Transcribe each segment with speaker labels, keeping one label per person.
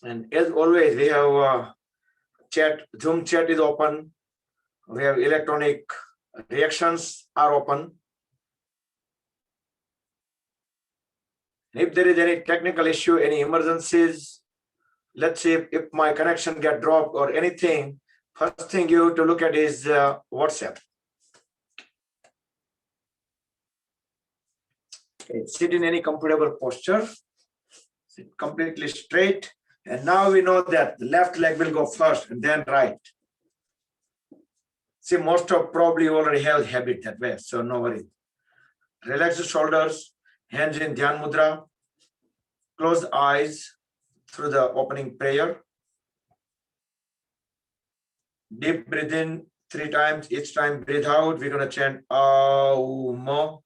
Speaker 1: And as always, we have chat, Zoom chat is open. We have electronic reactions are open. If there is any technical issue, any emergencies, let's see if my connection get dropped or anything, first thing you have to look at is WhatsApp. Okay, sit in any comfortable posture, sit completely straight. And now we know that the left leg will go first and then right. See, most of probably already have habit that way, so no worry. Relax the shoulders, hands in Dhyan Mudra, close the eyes through the opening prayer. Deep breathe in 3 times. Each time breathe out, we're going to chant Aum.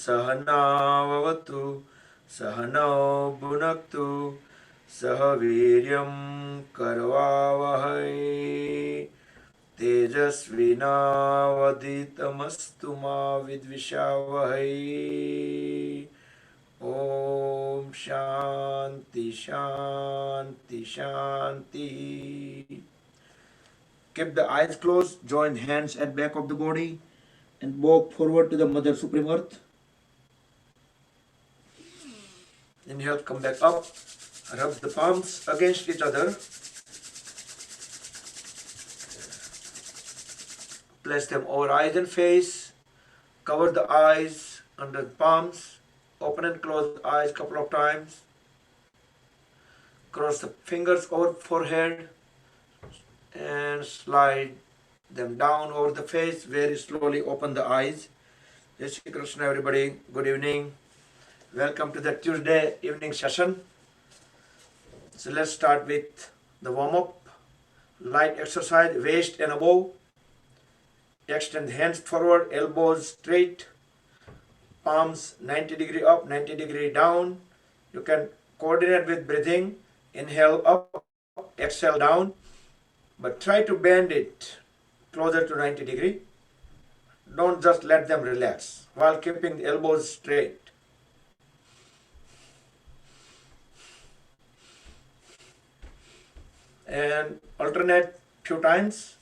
Speaker 1: Sahanavavatu Sahano Bhunaktu Sahaviryam Karvavahai Tejasvinavaditamastu ma vidvishavahai. Om Shanti Shanti Shanti. Keep the eyes closed, join hands at back of the body and walk forward to the Mother Supreme Earth. Inhale, come back up, rub the palms against each other. Place them over eyes and face. Cover the eyes under the palms. Open and close the eyes a couple of times. Cross the fingers over forehead and slide them down over the face. Very slowly open the eyes. Jai Shri Krishna, everybody. Good evening. Welcome to the Tuesday evening session. So let's start with the warm-up. Light exercise, waist and above. Extend hands forward, elbows straight. Palms 90 degree up, 90 degree down. You can coordinate with breathing. Inhale up, exhale down. But try to bend it closer to 90 degree. Don't just let them relax while keeping the elbows straight. And alternate few times.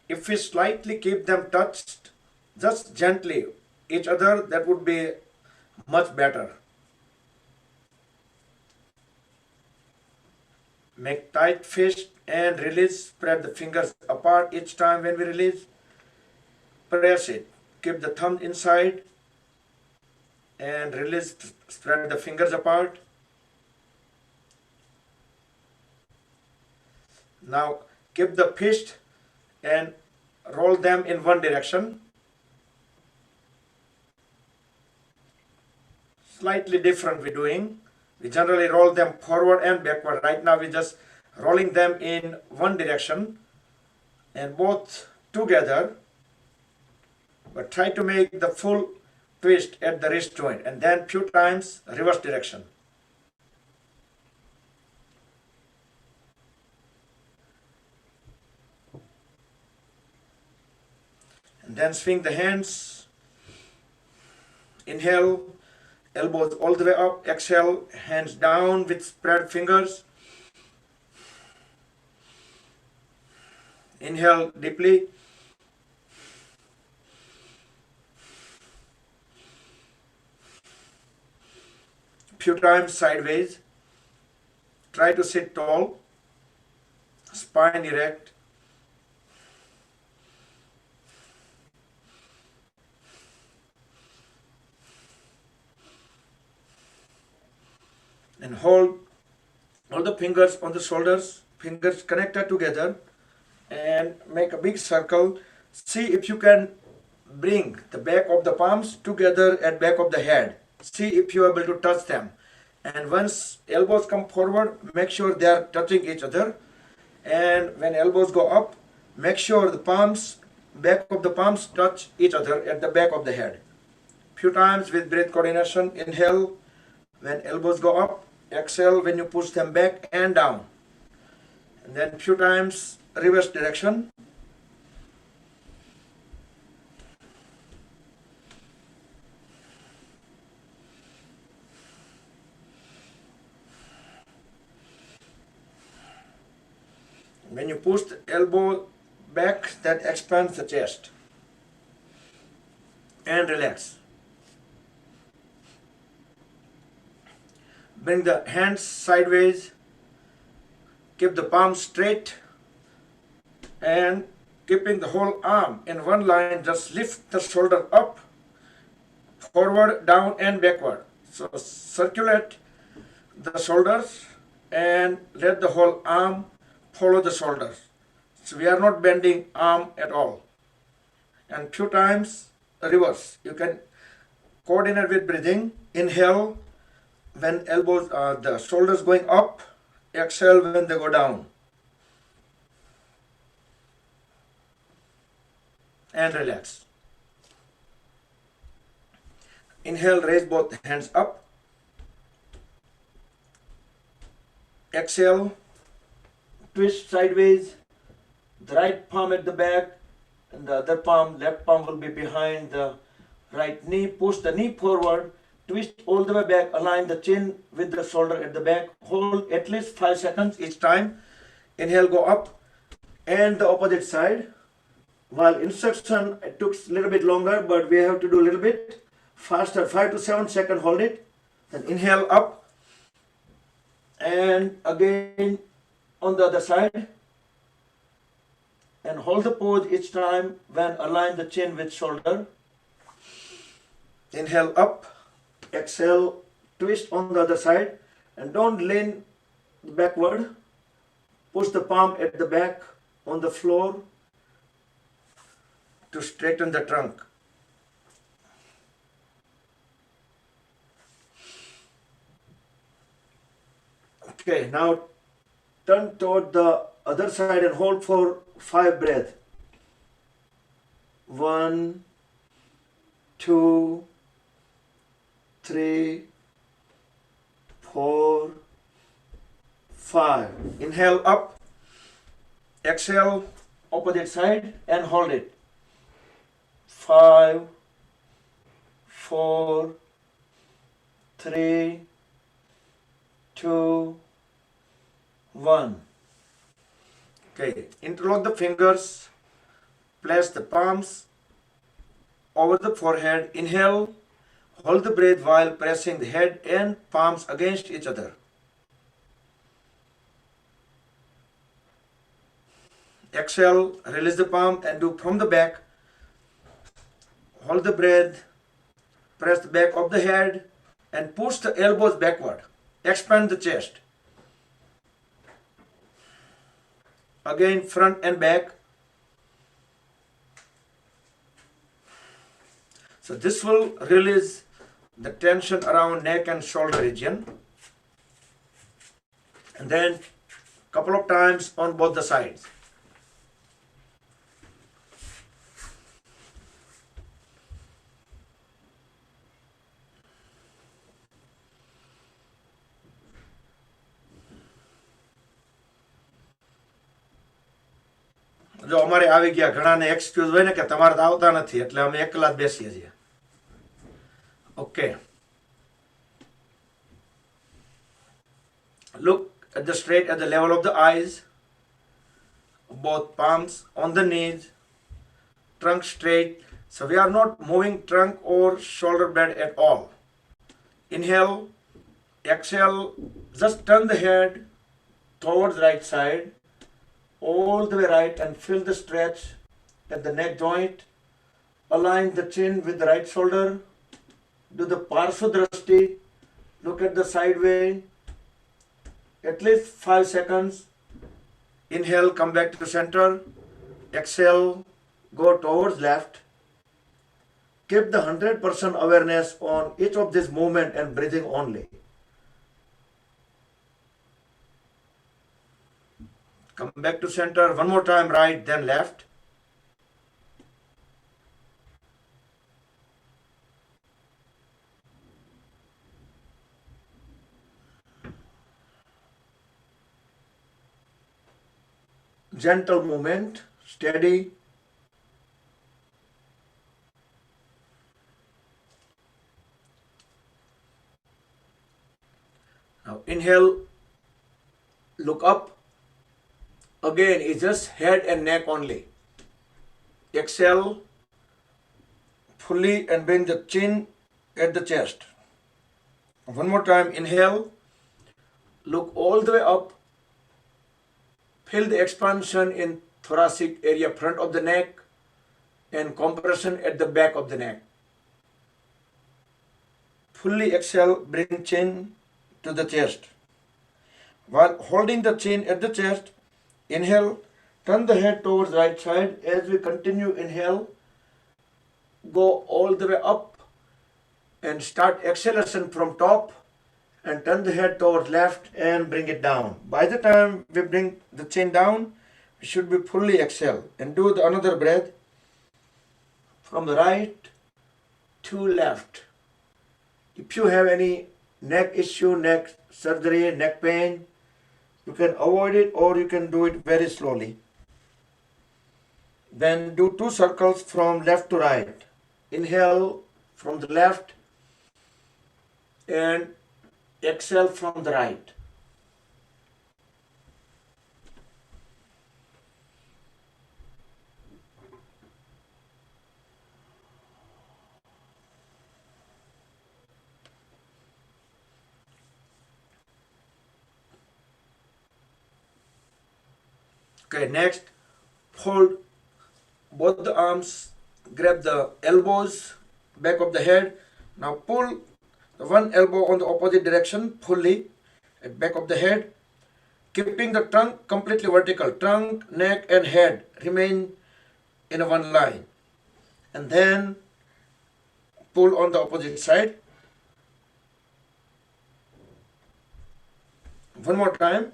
Speaker 1: If we slightly keep them touched, just gently each other, that would be much better. Make tight fist and release. Spread the fingers apart each time when we release. Press it. Keep the thumb inside and release. Spread the fingers apart. Now keep the fist and roll them in one direction. Slightly different we're doing. We generally roll them forward and backward. Right now we're just rolling them in one direction and both together. But try to make the full twist at the wrist joint and then few times reverse direction. And then swing the hands. Inhale, elbows all the way up. Exhale, hands down with spread fingers. Inhale deeply. Few times sideways. Try to sit tall. Spine erect. And hold all the fingers on the shoulders, fingers connected together, and make a big circle. See if you can bring the back of the palms together at back of the head. See if you are able to touch them. And once elbows come forward, make sure they are touching each other. And when elbows go up, make sure the palms, back of the palms touch each other at the back of the head. Few times with breath coordination. Inhale when elbows go up. Exhale when you push them back and down. And then few times reverse direction. When you push the elbow back, that expands the chest. And relax. Bring the hands sideways. Keep the palms straight. And keeping the whole arm in one line, just lift the shoulder up, forward, down and backward. So circulate the shoulders and let the whole arm follow the shoulders. So we are not bending arm at all. And few times reverse. You can coordinate with breathing. Inhale when elbows, the shoulders going up. Exhale when they go down. And relax. Inhale, raise both hands up. Exhale, twist sideways. The right palm at the back and the other palm, left palm will be behind the right knee. Push the knee forward. Twist all the way back. Align the chin with the shoulder at the back. Hold at least 5 seconds each time. Inhale, go up and the opposite side. While instruction, it took a little bit longer, but we have to do a little bit faster. 5 to 7 seconds, hold it. Then inhale up. And again on the other side. And hold the pose each time when align the chin with shoulder. Inhale up. Exhale, twist on the other side. And don't lean backward. Push the palm at the back on the floor to straighten the trunk. Okay, now turn toward the other side and hold for 5 breaths. 1, 2, 3, 4, 5. Inhale up. Exhale, opposite side and hold it. 5, 4, 3, 2, 1. Okay, interlock the fingers, place the palms over the forehead. Inhale, hold the breath while pressing the head and palms against each other. Exhale, release the palm and do from the back. Hold the breath, press the back of the head and push the elbows backward. Expand the chest. Again, front and back. So this will release the tension around neck and shoulder region. And then couple of times on both the sides. જો અમારે આવી ગયા ઘણાને excuse હોય ને કે તમારે તો આવતા નથી એટલે અમે એકલા જ બેસીએ છીએ. Okay. Look at the straight at the level of the eyes. Both palms on the knees. Trunk straight. So we are not moving trunk or shoulder blade at all. Inhale. Exhale. Just turn the head towards right side. All the way right and feel the stretch at the neck joint. Align the chin with the right shoulder. Do the Pashwa Drashti. Look at the side way. at least 5 seconds. Inhale, come back to the center. Exhale, go towards left. Keep the 100% awareness on each of these movement and breathing only. Come back to center. One more time, right, then left. Gentle movement, steady. Now inhale, look up. Again, it's just head and neck only. Exhale fully and bring the chin at the chest. One more time, inhale, look all the way up. Feel the expansion in thoracic area, front of the neck, and compression at the back of the neck. Fully exhale, bring chin to the chest. While holding the chin at the chest, inhale, turn the head towards right side. As we continue, inhale, go all the way up and start exhalation from top and turn the head towards left and bring it down. By the time we bring the chin down, we should be fully exhale and do the another breath from the right to left. If you have any neck issue, neck surgery, neck pain, you can avoid it or you can do it very slowly. Then do 2 circles from left to right. Inhale from the left and exhale from the right. Okay, next, fold both the arms, grab the elbows, back of the head. Now pull the one elbow on the opposite direction fully at back of the head, keeping the trunk completely vertical. Trunk, neck and head remain in a one line. And then pull on the opposite side. One more time.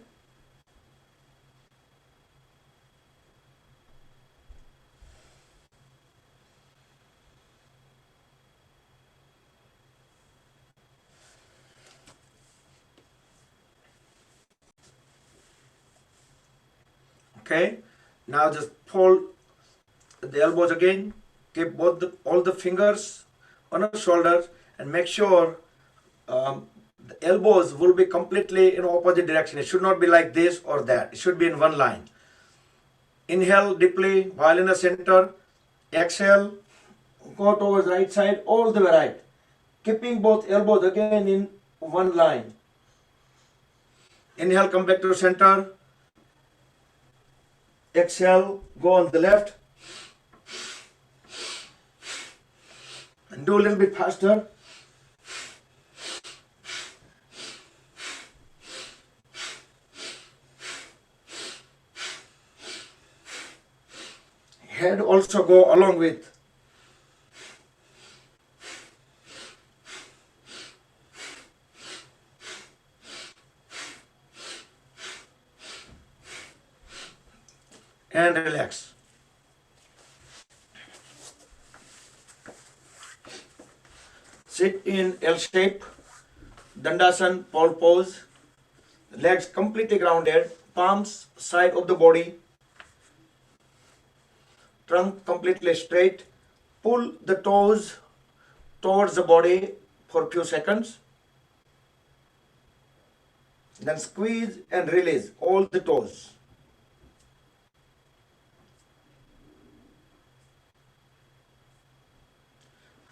Speaker 1: Okay, now just fold the elbows again, keep all the fingers on the shoulders and make sure the elbows will be completely in opposite direction. It should not be like this or that. It should be in one line. Inhale deeply while in the center. Exhale, go towards right side all the way right. Keeping both elbows again in one line. Inhale, come back to the center. Exhale, go on the left. And do a little bit faster. Head also go along with. And relax. Sit in L shape, Dandasana, pole pose. Legs completely grounded, palms side of the body, trunk completely straight. Pull the toes towards the body for a few seconds. Then squeeze and release all the toes.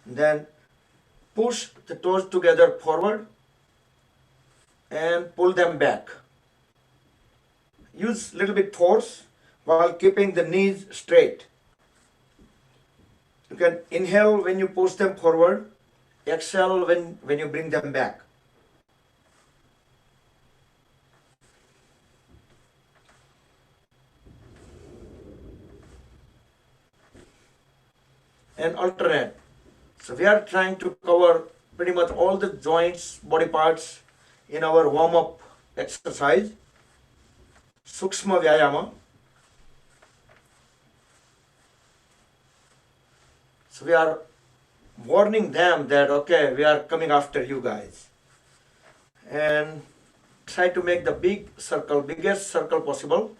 Speaker 1: Then push the toes together forward and pull them back. Use little bit force while keeping the knees straight. You can inhale when you push them forward, exhale when you bring them back. and alternate. So we are trying to cover pretty much all the joints, body parts in our warm-up exercise, Sukshma Vyayama. So we are warning them that, okay, we are coming after you guys. And try to make the biggest circle possible.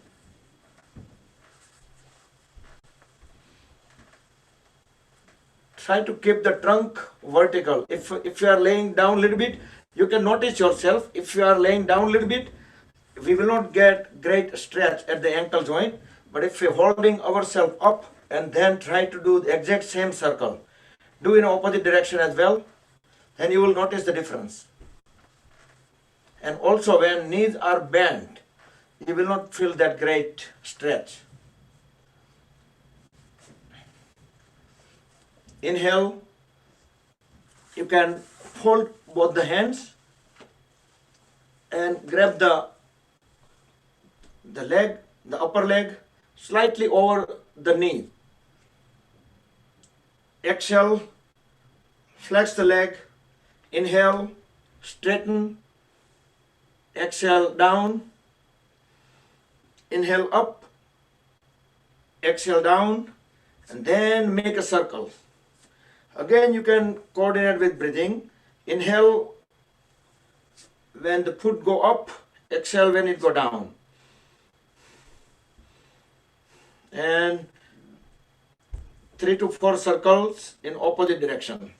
Speaker 1: Try to keep the trunk vertical. If you are laying down a little bit, you can notice yourself. If you are laying down a little bit, we will not get great stretch at the ankle joint. But if we are holding ourselves up and then try to do the exact same circle, do in opposite direction as well, then you will notice the difference. And also when knees are bent, you will not feel that great stretch. Inhale, you can fold both the hands and grab the leg, the upper leg, slightly over the knee. Exhale, flex the leg. Inhale, straighten. Exhale, down. Inhale, up. Exhale, down. And then make a circle. Again, you can coordinate with breathing. Inhale when the foot go up. Exhale when it go down. And 3 to 4 circles in opposite direction.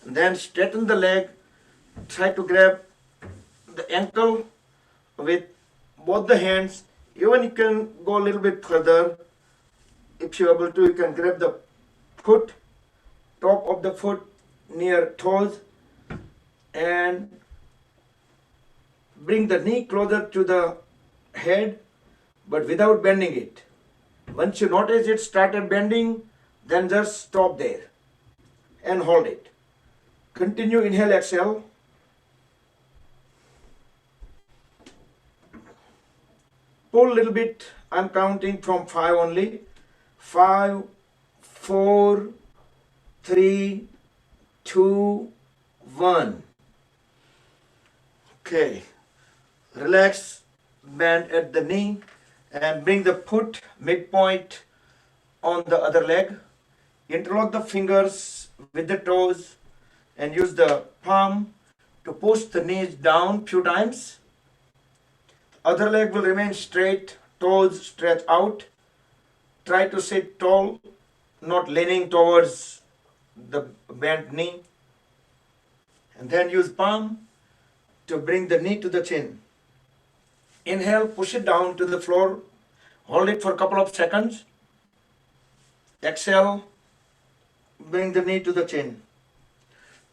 Speaker 1: And then straighten the leg. Try to grab the ankle with both the hands. Even you can go a little bit further. If you're able to, you can grab the foot, top of the foot near toes, and bring the knee closer to the head, but without bending it. Once you notice it started bending, then just stop there and hold it. Continue, inhale, exhale. Pull a little bit. I'm counting from 5 only. 5, 4, 3, 2, 1. Okay. Relax, bend at the knee and bring the foot midpoint on the other leg. Interlock the fingers with the toes and use the palm to push the knees down few times. Other leg will remain straight, toes stretch out. Try to sit tall, not leaning towards the bent knee. And then use palm to bring the knee to the chin. Inhale, push it down to the floor. Hold it for a couple of seconds. Exhale, bring the knee to the chin.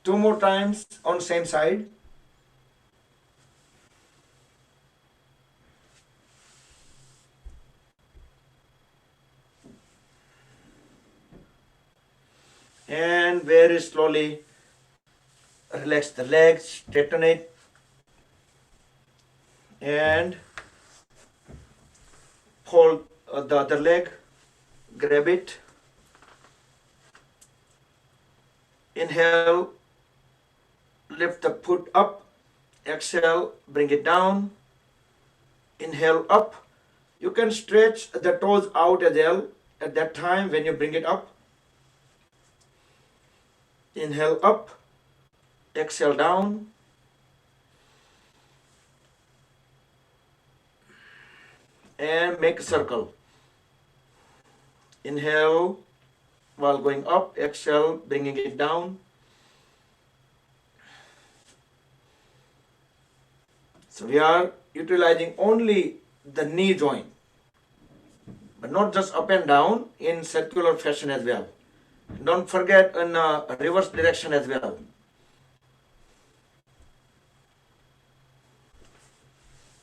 Speaker 1: 2 more times on same side. And very slowly relax the legs, straighten it, and hold the other leg, grab it. Inhale, lift the foot up. Exhale, bring it down. Inhale, up. You can stretch the toes out as well at that time when you bring it up. Inhale, up. Exhale, down. And make a circle. Inhale while going up. Exhale, bringing it down. So we are utilizing only the knee joint, but not just up and down, in circular fashion as well. Don't forget in reverse direction as well.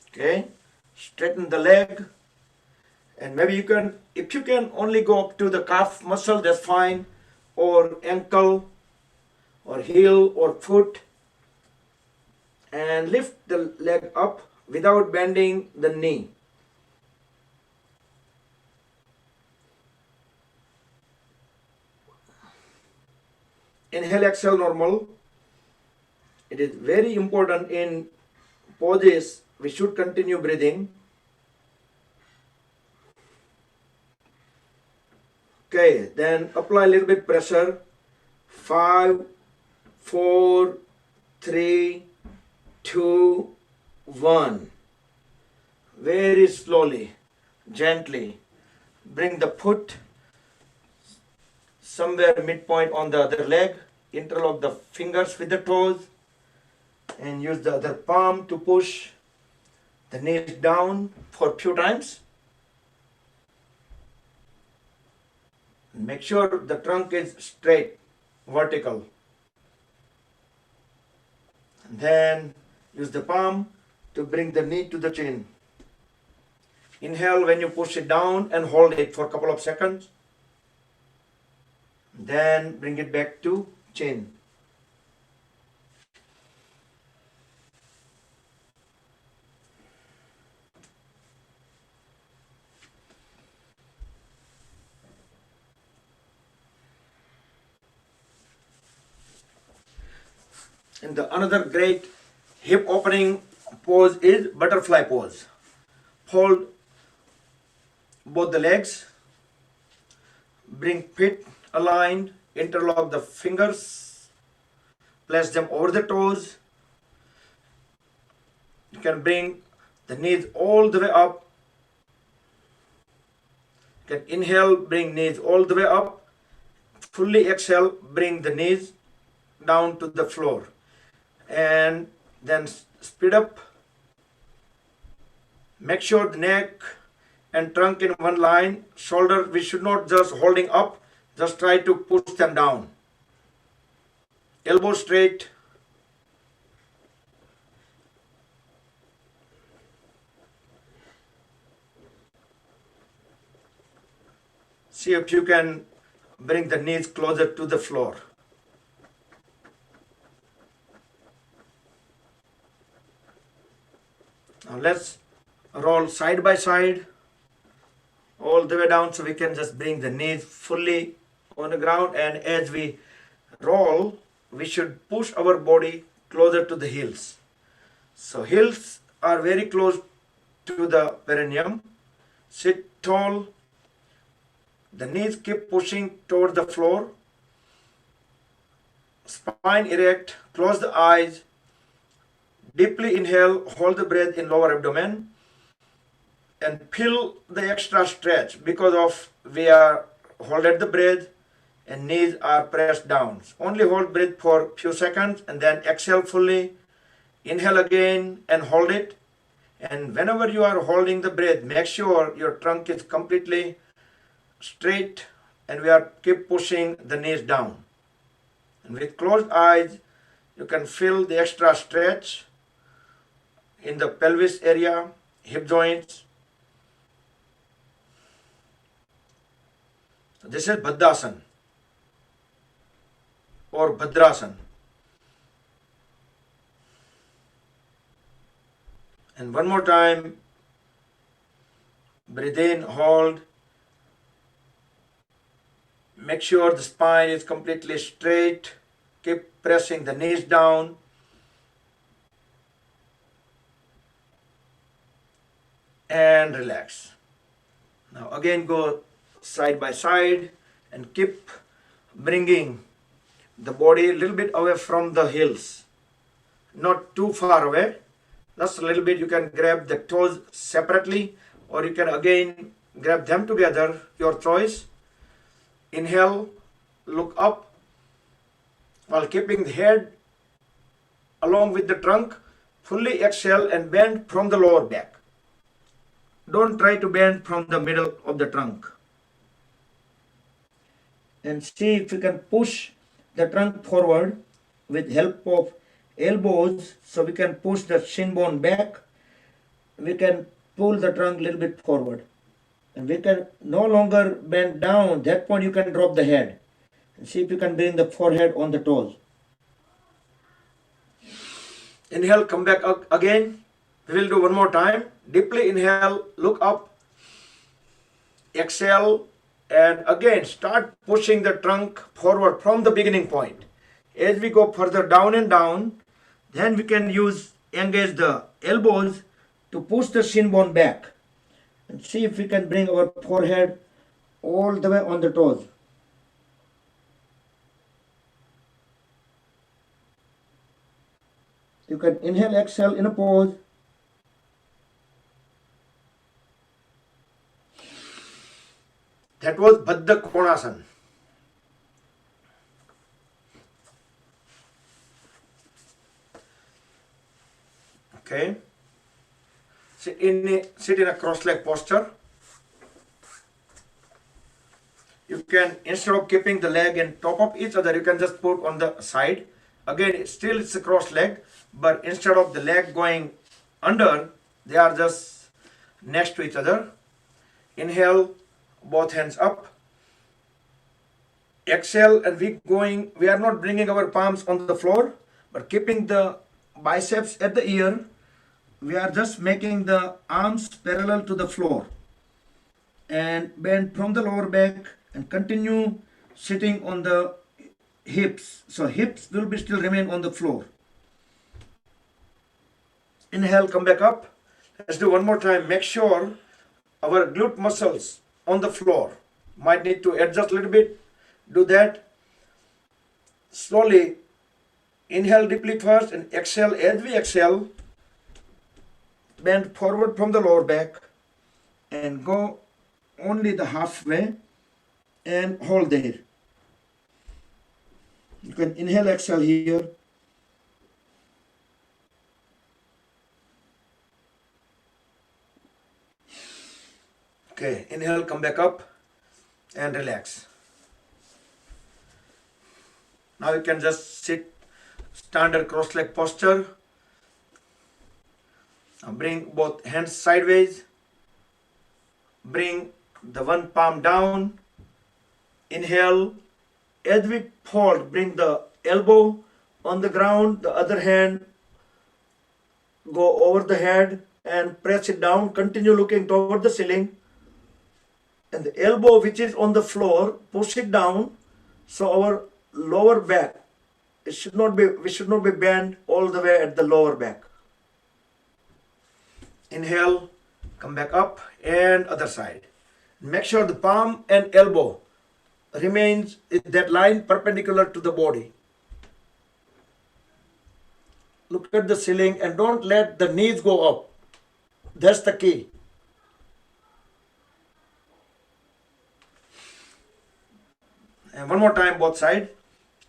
Speaker 1: Okay, straighten the leg, and maybe you can, if you can only go up to the calf muscle, that's fine, or ankle, or heel, or foot, and lift the leg up without bending the knee. Inhale, exhale, normal. It is very important in poses. We should continue breathing. Okay, then apply a little bit pressure. 5, 4, 3, 2, 1. Very slowly, gently. Bring the foot somewhere midpoint on the other leg. Interlock the fingers with the toes. And use the other palm to push the knees down for a few times. Make sure the trunk is straight, vertical. And then use the palm to bring the knee to the chin. Inhale when you push it down and hold it for a couple of seconds. Then bring it back to chin. And the another great hip opening pose is butterfly pose. Hold both the legs, bring feet aligned, interlock the fingers, place them over the toes. You can bring the knees all the way up. You can inhale, bring knees all the way up. Fully exhale, bring the knees down to the floor. And then speed up. Make sure the neck and trunk in one line. Shoulder, we should not just holding up, just try to push them down. Elbow straight. See if you can bring the knees closer to the floor. Now let's roll side by side all the way down so we can just bring the knees fully on the ground, and as we roll we should push our body closer to the heels. So heels are very close to the perineum. Sit tall. The knees keep pushing toward the floor. Spine erect. Close the eyes. Deeply inhale, hold the breath in lower abdomen, and feel the extra stretch because of we are holding the breath and knees are pressed down. Only hold breath for few seconds and then exhale fully. Inhale again and hold it. And whenever you are holding the breath, make sure your trunk is completely straight and we are keep pushing the knees down. And with closed eyes, you can feel the extra stretch in the pelvis area, hip joints. This is Bhadrasana or Bhadrasana. And one more time, breathe in, hold. Make sure the spine is completely straight. Keep pressing the knees down. And relax. Now again go side by side and keep bringing the body a little bit away from the heels. Not too far away. Just a little bit. You can grab the toes separately or you can again grab them together, your choice. Inhale, look up while keeping the head along with the trunk. Fully exhale and bend from the lower back. Don't try to bend from the middle of the trunk. And see if you can push the trunk forward with help of elbows, so we can push the shin bone back. We can pull the trunk a little bit forward. And we can no longer bend down. At that point you can drop the head. And see if you can bring the forehead on the toes. Inhale, come back up again. We will do one more time. Deeply inhale, look up. Exhale, and again start pushing the trunk forward from the beginning point. As we go further down and down, then we can engage the elbows to push the shin bone back. And see if we can bring our forehead all the way on the toes. You can inhale, exhale in a pose. That was Bhedra Konasana. Okay. Sit in a cross-leg posture. You can, instead of keeping the leg in top of each other, you can just put on the side. Again, still it's a cross leg, but instead of the leg going under, they are just next to each other. Inhale, both hands up. Exhale, and we are not bringing our palms on the floor, but keeping the biceps at the ear. We are just making the arms parallel to the floor. And bend from the lower back and continue sitting on the hips. So hips will be still remain on the floor. Inhale, come back up. Let's do one more time. Make sure our glute muscles on the floor. Might need to adjust a little bit. Do that. Slowly inhale deeply first and exhale. As we exhale, bend forward from the lower back and go only the halfway and hold there. You can inhale, exhale here. Okay, inhale, come back up and relax. Now you can just sit standard cross-leg posture. Now bring both hands sideways. Bring the one palm down. Inhale. As we fold, bring the elbow on the ground, the other hand go over the head and press it down. Continue looking toward the ceiling. And the elbow which is on the floor, push it down so our lower back, we should not be bent all the way at the lower back. Inhale, come back up and other side. Make sure the palm and elbow remains in that line perpendicular to the body. Look at the ceiling and don't let the knees go up. That's the key. And one more time, both sides.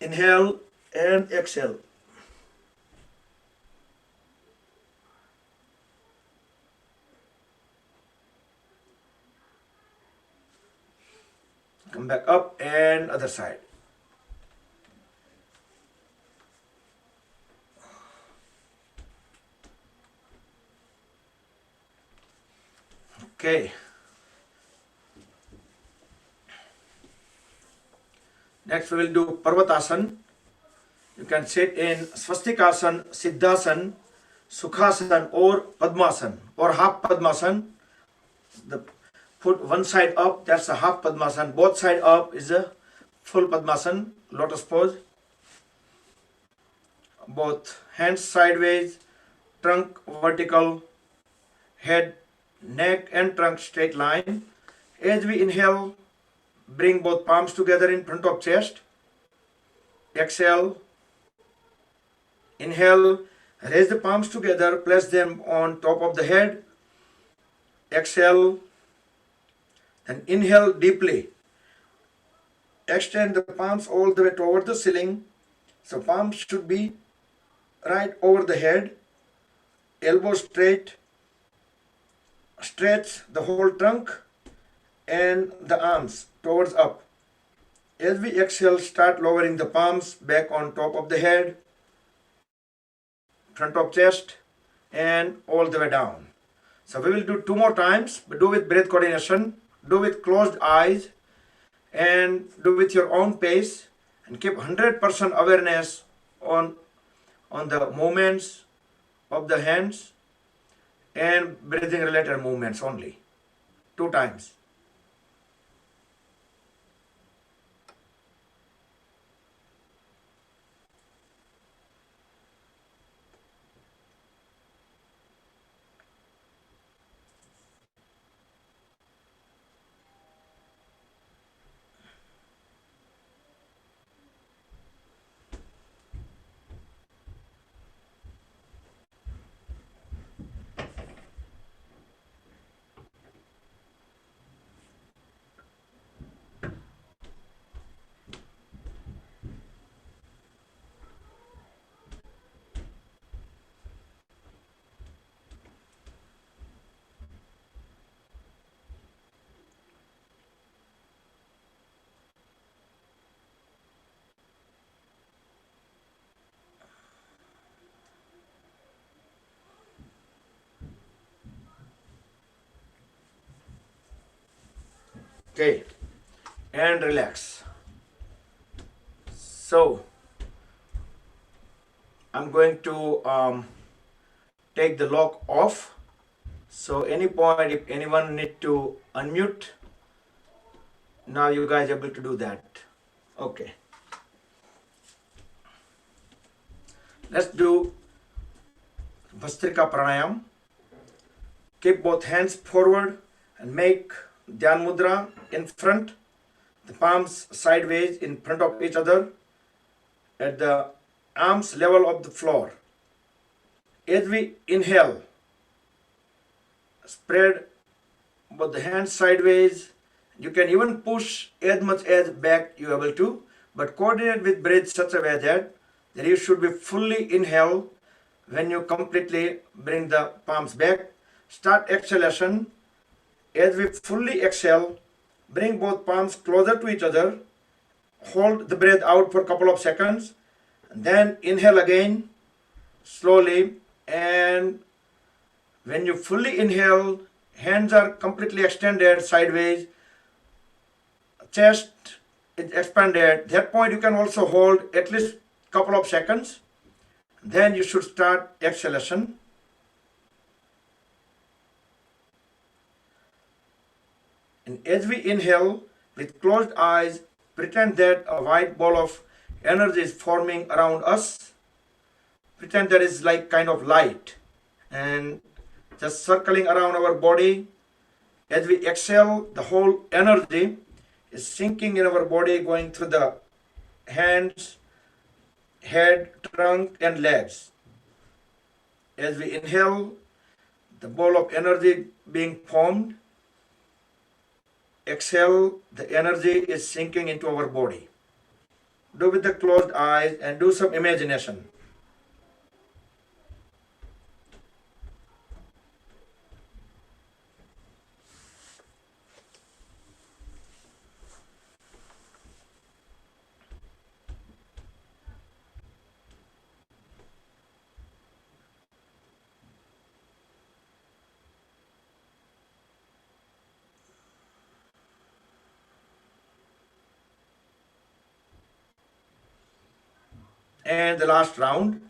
Speaker 1: Inhale and exhale. Come back up and other side. Okay. Next we will do Parvatasana. You can sit in Swastikasana, Siddhasana, Sukhasana or Padmasana or half Padmasana. The foot one side up, that's a half Padmasana. Both side up is a full Padmasana, lotus pose. Both hands sideways, trunk vertical, head, neck and trunk straight line. As we inhale, bring both palms together in front of chest. Exhale. Inhale, raise the palms together, place them on top of the head. Exhale. And inhale deeply. Extend the palms all the way toward the ceiling. So palms should be right over the head. Elbows straight. Stretch the whole trunk and the arms towards up. As we exhale, start lowering the palms back on top of the head, front of chest, and all the way down. So we will do 2 more times, but do with breath coordination, do with closed eyes, and do with your own pace, and keep 100% awareness on the movements of the hands and breathing related movements only. 2 times. Okay, and relax. So I'm going to take the lock off. So any point, if anyone need to unmute, now you guys are able to do that. Okay. Let's do Bhastrika Pranayama. Keep both hands forward and make Dhyan Mudra in front, the palms sideways in front of each other at the arms level of the floor. As we inhale, spread both the hands sideways. You can even push as much as back you are able to, but coordinate with breath such a way that you should be fully inhale when you completely bring the palms back. Start exhalation. As we fully exhale, bring both palms closer to each other. Hold the breath out for a couple of seconds. Then inhale again, slowly. And when you fully inhale, hands are completely extended sideways. Chest is expanded. At that point, you can also hold at least a couple of seconds. Then you should start exhalation. And as we inhale, with closed eyes, pretend that a white ball of energy is forming around us. Pretend that is like kind of light and just circling around our body. As we exhale, the whole energy is sinking in our body, going through the hands, head, trunk, and legs. As we inhale, the ball of energy being formed. Exhale, the energy is sinking into our body. Do with the closed eyes and do some imagination. And the last round.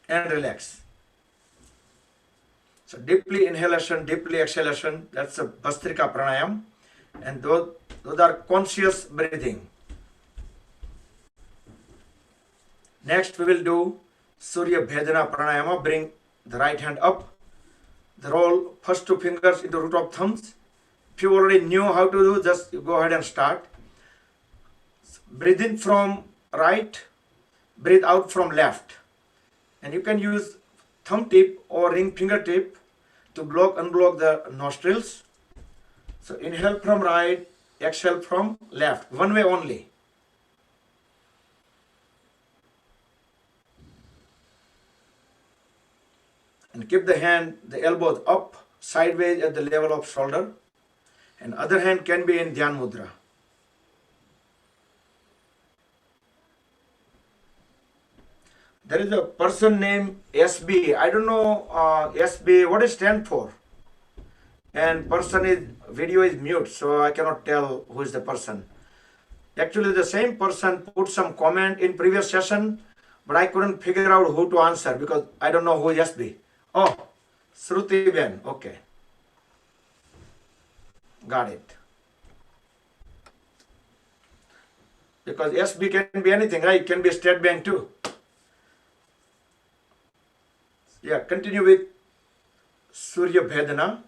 Speaker 1: And relax. So deeply inhalation, deeply exhalation, that's a Bhastrika Pranayama. And those are conscious breathing. Next we will do Surya Bhedra Pranayama. Bring the right hand up. Roll first two fingers into root of thumbs. If you already knew how to do, just go ahead and start. Breathe in from right, breathe out from left. And you can use thumb tip or ring fingertip to unblock the nostrils. So inhale from right, exhale from left, one way only. And keep the elbows up, sideways at the level of shoulder. And other hand can be in Dhyan Mudra. There is a person named SB. I don't know SB, what it stands for. And video is mute, so I cannot tell who is the person. Actually, the same person put some comment in previous session, but I couldn't figure out who to answer because I don't know who is SB. Oh, Shruti Ben. Okay. Got it. Because SB can be anything, right? It can be State Bank too. Yeah, continue with Surya Bhedana.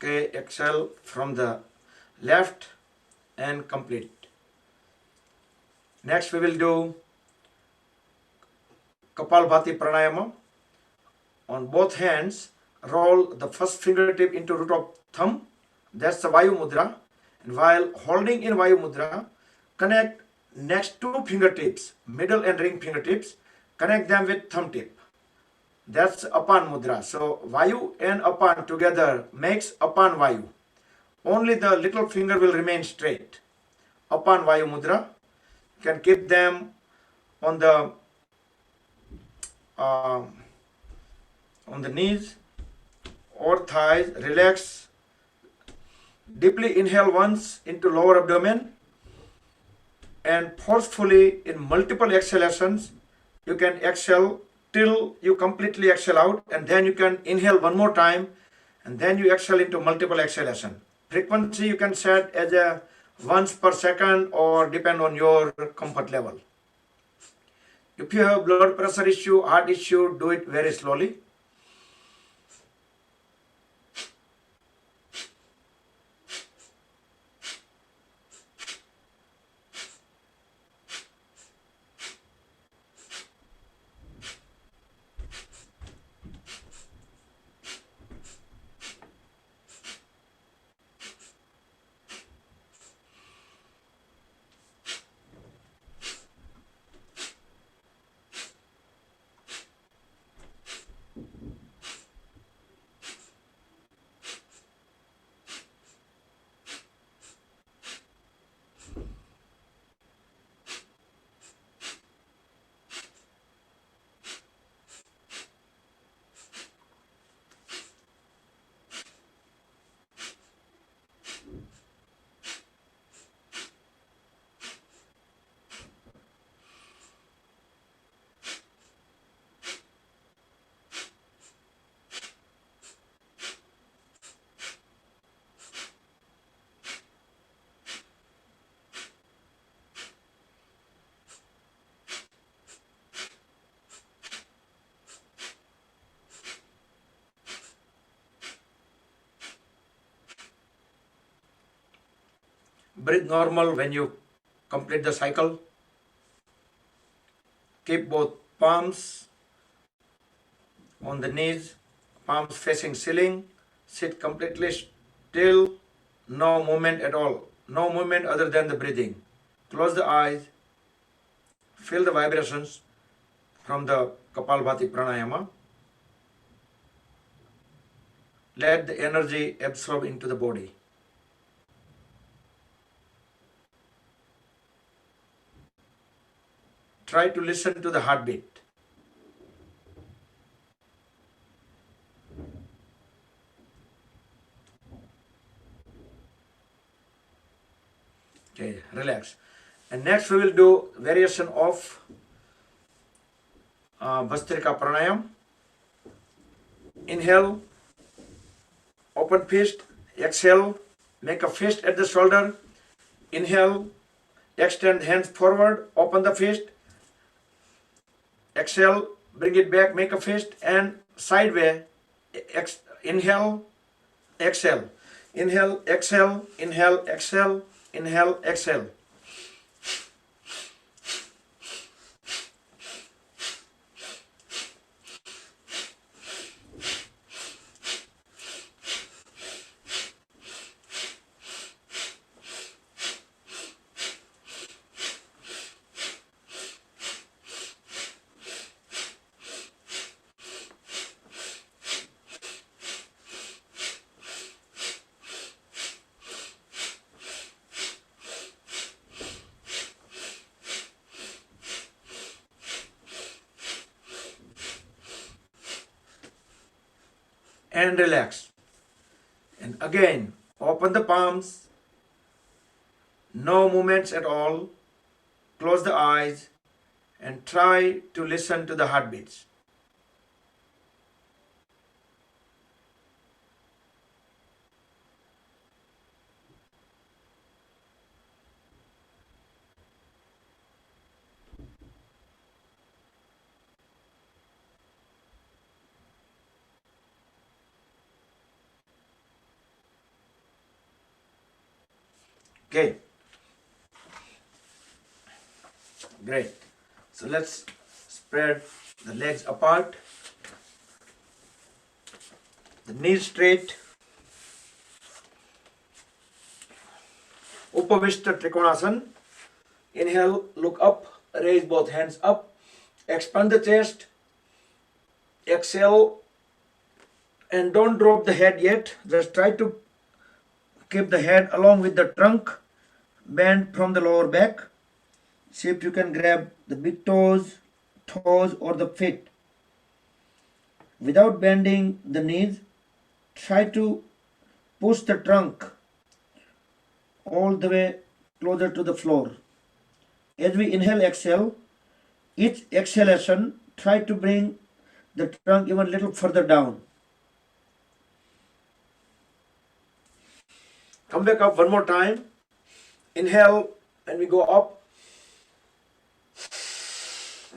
Speaker 1: Okay, exhale from the left and complete. Next we will do Kapalbhati Pranayama. On both hands, roll the first fingertip into root of thumb. That's the Vayu Mudra. And while holding in Vayu Mudra, connect next two fingertips, middle and ring fingertips, connect them with thumb tip. That's Apan Mudra. So Vayu and Apan together makes Apan Vayu. Only the little finger will remain straight. Apan Vayu Mudra. You can keep them on the knees or thighs. Relax. Deeply inhale once into lower abdomen and forcefully in multiple exhalations you can exhale till you completely exhale out, and then you can inhale one more time and then you exhale into multiple exhalation. Frequency you can set as a once per second or depend on your comfort level. If you have blood pressure issue, heart issue, do it very slowly. Breathe normal when you complete the cycle. Keep both palms on the knees, palms facing ceiling. Sit completely still, no movement at all. No movement other than the breathing. Close the eyes. Feel the vibrations from the Kapalbhati Pranayama. Let the energy absorb into the body. Try to listen to the heartbeat. Okay, relax. And next we will do variation of Bhastrika Pranayam. Inhale, open fist, exhale, make a fist at the shoulder. Inhale, extend hands forward, open the fist. Exhale, bring it back, make a fist, and sideways. Inhale, exhale. Inhale, exhale, inhale, exhale, inhale, exhale. And relax. And again, open the palms, no movements at all. Close the eyes and try to listen to the heartbeats. Okay. Great. So let's spread the legs apart. The knees straight. Upavishta Trikonasana. Inhale, look up, raise both hands up, expand the chest, exhale, and don't drop the head yet. Just try to keep the head along with the trunk, bend from the lower back. See if you can grab the big toes or the feet. Without bending the knees, try to push the trunk all the way closer to the floor. As we inhale, exhale, each exhalation, try to bring the trunk even a little further down. Come back up one more time. Inhale and we go up.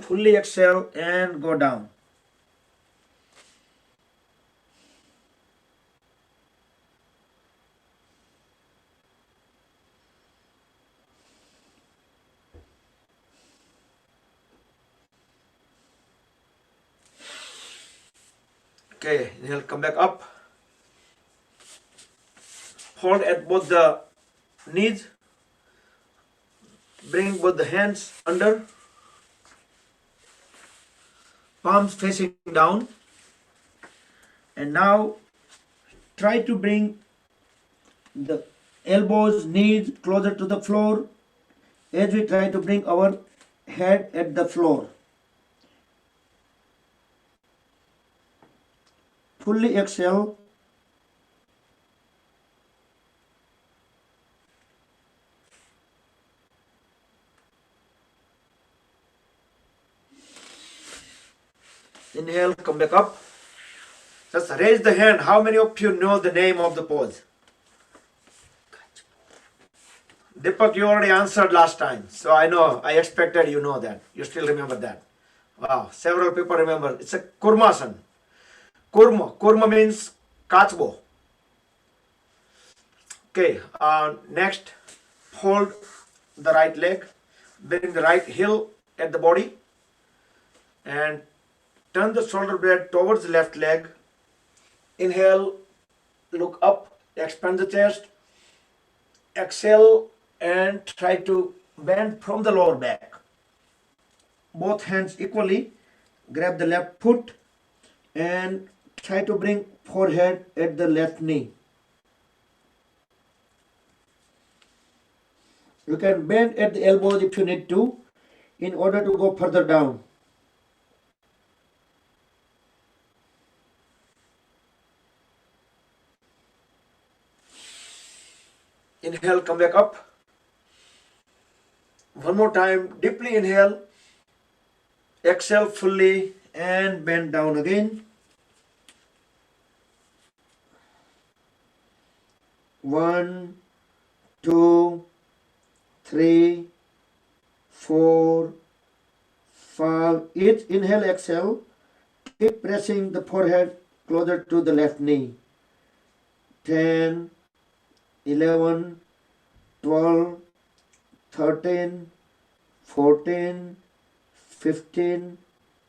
Speaker 1: Fully exhale and go down. Okay, inhale, come back up. Hold at both the knees. Bring both the hands under. Palms facing down. And now try to bring the elbows, knees closer to the floor as we try to bring our head at the floor. Fully exhale. Inhale, come back up. Just raise the hand. How many of you know the name of the pose? Deepak, you already answered last time. So I expected you know that. You still remember that. Wow, several people remember. It's a kurmasana. Kurma means kachbo. Okay, next, hold the right leg. Bring the right heel at the body. And turn the shoulder blade towards the left leg. Inhale, look up, expand the chest. Exhale and try to bend from the lower back. Both hands equally. Grab the left foot and try to bring forehead at the left knee. You can bend at the elbows if you need to in order to go further down. Inhale, come back up. One more time, deeply inhale. Exhale fully and bend down again. 1, 2, 3, 4, 5. Each inhale, exhale. Keep pressing the forehead closer to the left knee. 10, 11, 12, 13, 14, 15,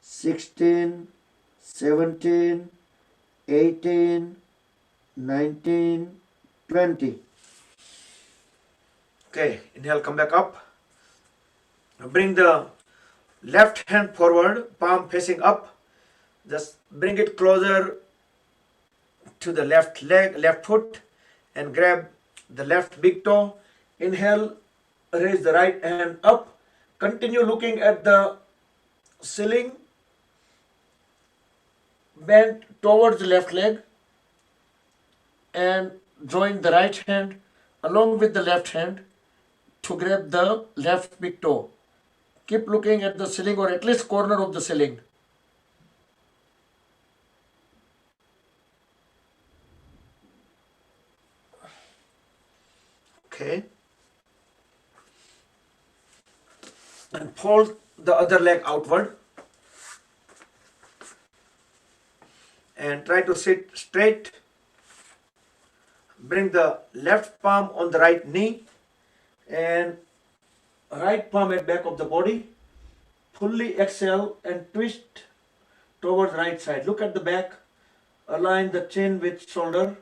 Speaker 1: 16, 17, 18, 19, 20. Okay, inhale, come back up. Now bring the left hand forward, palm facing up. Just bring it closer to the left leg, left foot, and grab the left big toe. Inhale, raise the right hand up. Continue looking at the ceiling. Bend towards the left leg and join the right hand along with the left hand to grab the left big toe. Keep looking at the ceiling or at least corner of the ceiling. Okay. And fold the other leg outward. And try to sit straight. Bring the left palm on the right knee. And right palm at back of the body. Fully exhale and twist towards right side. Look at the back. Align the chin with shoulder.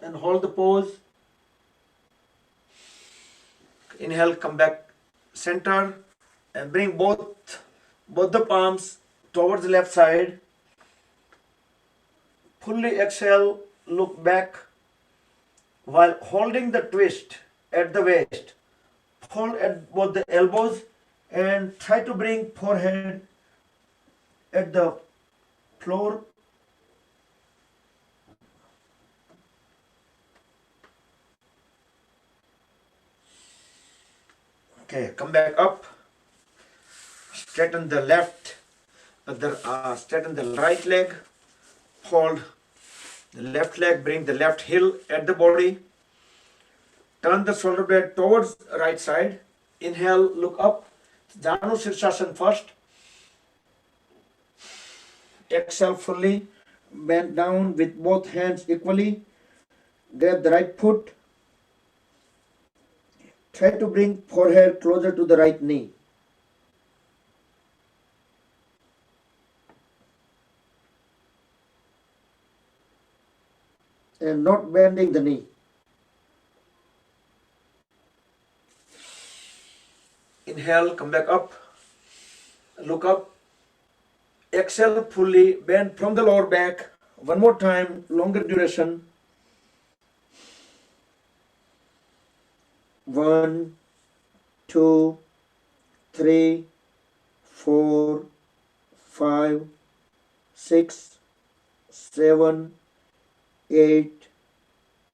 Speaker 1: And hold the pose. Inhale, come back center. And bring both the palms towards the left side. Fully exhale, look back while holding the twist at the waist. Hold at both the elbows and try to bring forehead at the floor. Okay, come back up. Straighten the straighten the right leg. Hold the left leg, bring the left heel at the body. Turn the shoulder blade towards right side. Inhale, look up. Dhanurasana first. Exhale fully. Bend down with both hands equally. Grab the right foot. Try to bring forehead closer to the right knee. And not bending the knee. Inhale, come back up. Look up. Exhale fully. Bend from the lower back. One more time, longer duration. 1, 2, 3, 4, 5, 6, 7, 8,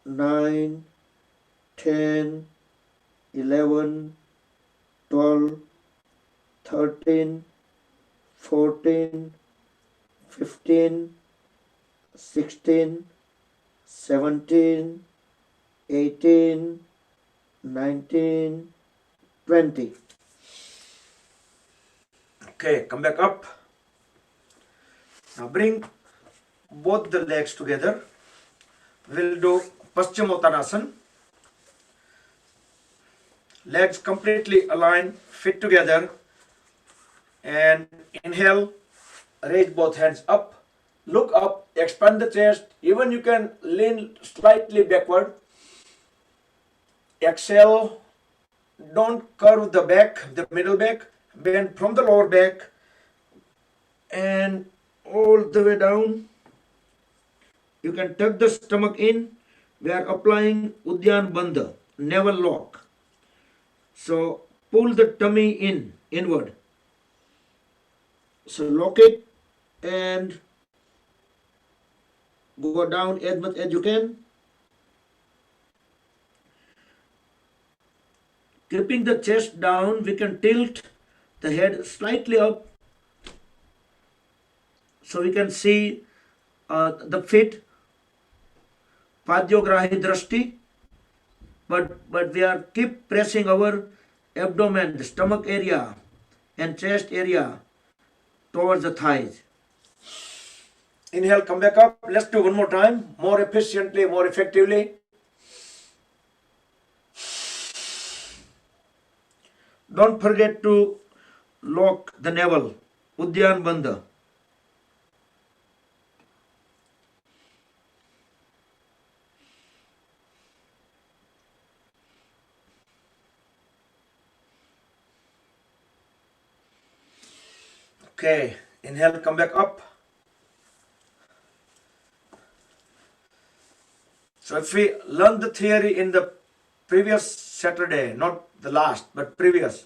Speaker 1: 9, 10, 11, 12, 13, 14, 15, 16, 17, 18, 19, 20. Okay, come back up. Now bring both the legs together. We'll do Pastime Namaskar. Legs completely aligned, fit together. And inhale, raise both hands up. Look up, expand the chest. Even you can lean slightly backward. Exhale, don't curve the back, the middle back. Bend from the lower back and all the way down. You can tuck the stomach in. We are applying Uddiyana Bandha, navel lock. So pull the tummy inward. So lock it and go down as much as you can. Keeping the chest down, we can tilt the head slightly up so we can see the feet. Padyograhi drashti. But we are keep pressing our abdomen, the stomach area and chest area towards the thighs. Inhale, come back up. Let's do one more time, more efficiently, more effectively. Don't forget to lock the navel, Uddiyana Bandha. Okay, inhale, come back up. So if we learned the theory in the previous Saturday, not the last, but previous.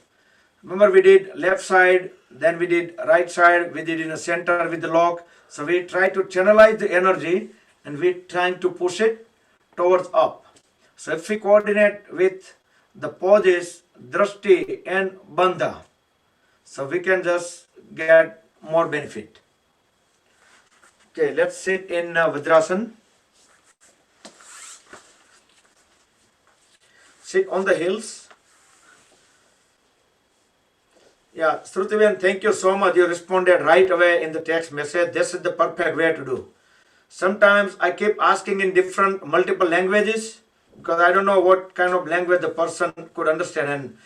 Speaker 1: Remember we did left side, then we did right side, we did in the center with the lock. So we try to channelize the energy and we're trying to push it towards up. So if we coordinate with the poses, drashti and bandha, so we can just get more benefit. Okay, let's sit in Vajrasana. Sit on the heels. Yeah, Srutivan, thank you so much. You responded right away in the text message. This is the perfect way to do. Sometimes I keep asking in different multiple languages. because I don't know what kind of language the person could understand,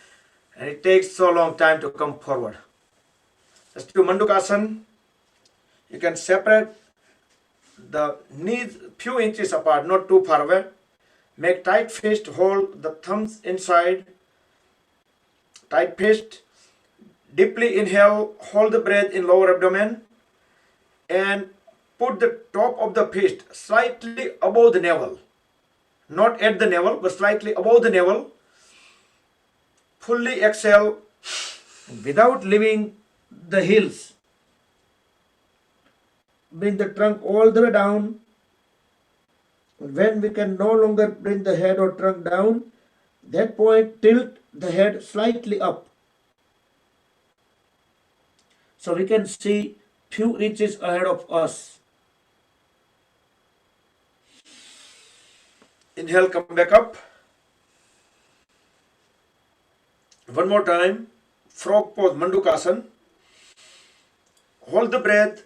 Speaker 1: and it takes so long time to come forward. Let's do Mandukasana. You can separate the knees few inches apart, not too far away. Make tight fist, hold the thumbs inside. Tight fist. Deeply inhale, hold the breath in lower abdomen, and put the top of the fist slightly above the navel. Not at the navel, but slightly above the navel. Fully exhale without leaving the heels. Bring the trunk all the way down. When we can no longer bring the head or trunk down, that point tilt the head slightly up. So we can see few inches ahead of us. Inhale, come back up. One more time. Frog pose, Mandukasana. Hold the breath.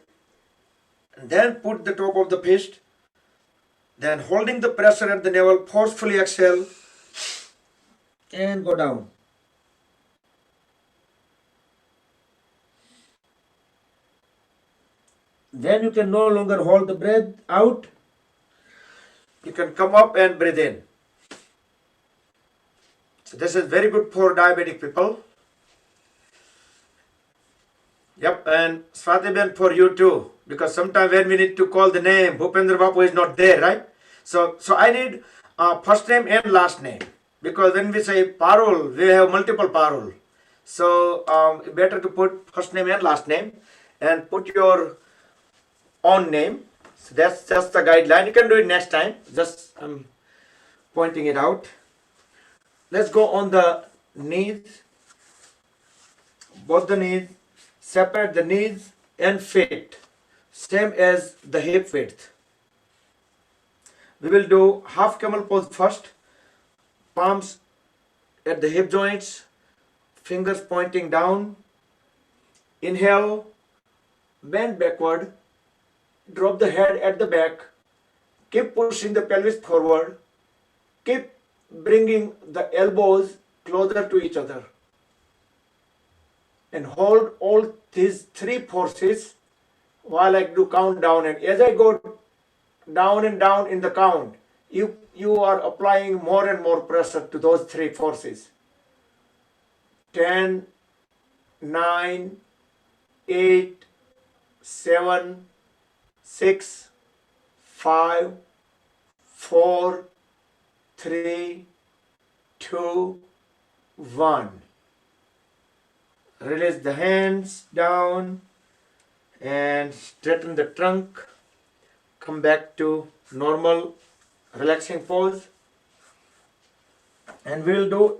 Speaker 1: And then put the top of the fist. Then holding the pressure at the navel, forcefully exhale. And go down. Then you can no longer hold the breath out. You can come up and breathe in. So this is very good for diabetic people. Yep, and Swati for you too. Because sometimes when we need to call the name, Bhupendra Bapu is not there, right? So I need first name and last name. Because when we say parole, we have multiple parole. So better to put first name and last name. And put your own name. So that's just the guideline. You can do it next time. Just pointing it out. Let's go on the knees. Both the knees. Separate the knees and feet. Same as the hip width. We will do half camel pose first. Palms at the hip joints. Fingers pointing down. Inhale. Bend backward. Drop the head at the back. Keep pushing the pelvis forward. Keep bringing the elbows closer to each other. And hold all these three forces while I do count down. And as I go down and down in the count, you are applying more and more pressure to those three forces. 10, 9, 8, 7, 6, 5, 4, 3, 2, 1. Release the hands down and straighten the trunk. Come back to normal relaxing pose. And we will do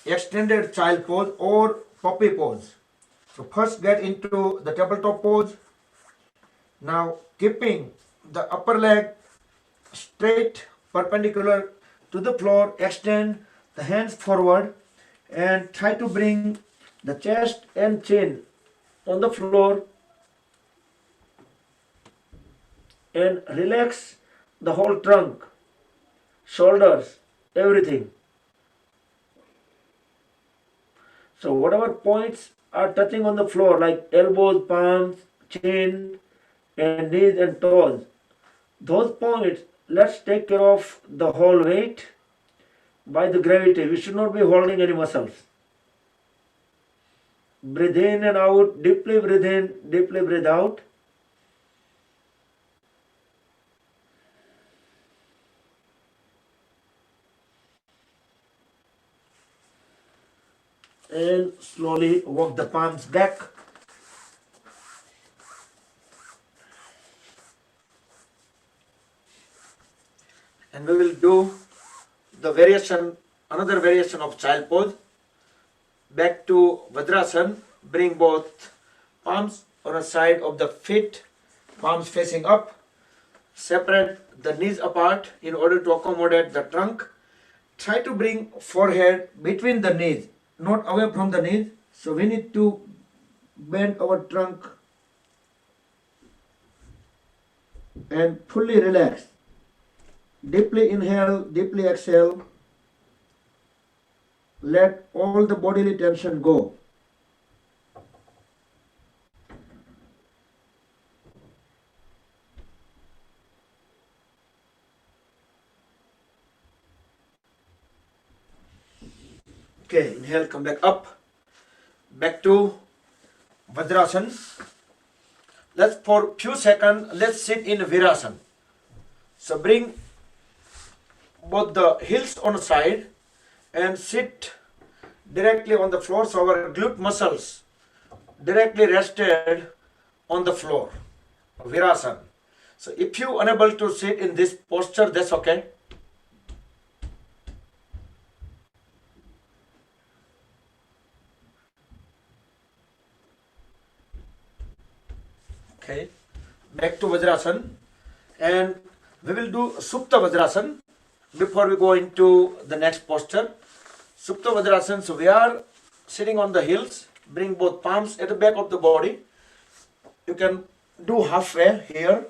Speaker 1: extended child pose or puppy pose. So first get into the tabletop pose. Now keeping the upper leg straight perpendicular to the floor, extend the hands forward and try to bring the chest and chin on the floor and relax the whole trunk, shoulders, everything. So whatever points are touching on the floor like elbows, palms, chin and knees and toes, those points, let's take care of the whole weight by the gravity. We should not be holding any muscles. Breathe in and out, deeply breathe in, deeply breathe out. And slowly walk the palms back. And we will do the variation, another variation of child pose. Back to Vajrasana. Bring both palms on the side of the feet, palms facing up. Separate the knees apart in order to accommodate the trunk. Try to bring forehead between the knees, not away from the knees. So we need to bend our trunk and fully relax. Deeply inhale, deeply exhale. Let all the bodily tension go. Okay, inhale, come back up. Back to Vajrasana. Let's for few seconds, let's sit in Virasana. So bring both the heels on the side and sit directly on the floor. So our glute muscles directly rested on the floor. Virasana. So if you unable to sit in this posture, that's okay. Okay. Back to Vajrasana. And we will do Supta Vajrasana before we go into the next posture. Supta Vajrasana. So we are sitting on the heels. Bring both palms at the back of the body. You can do halfway here.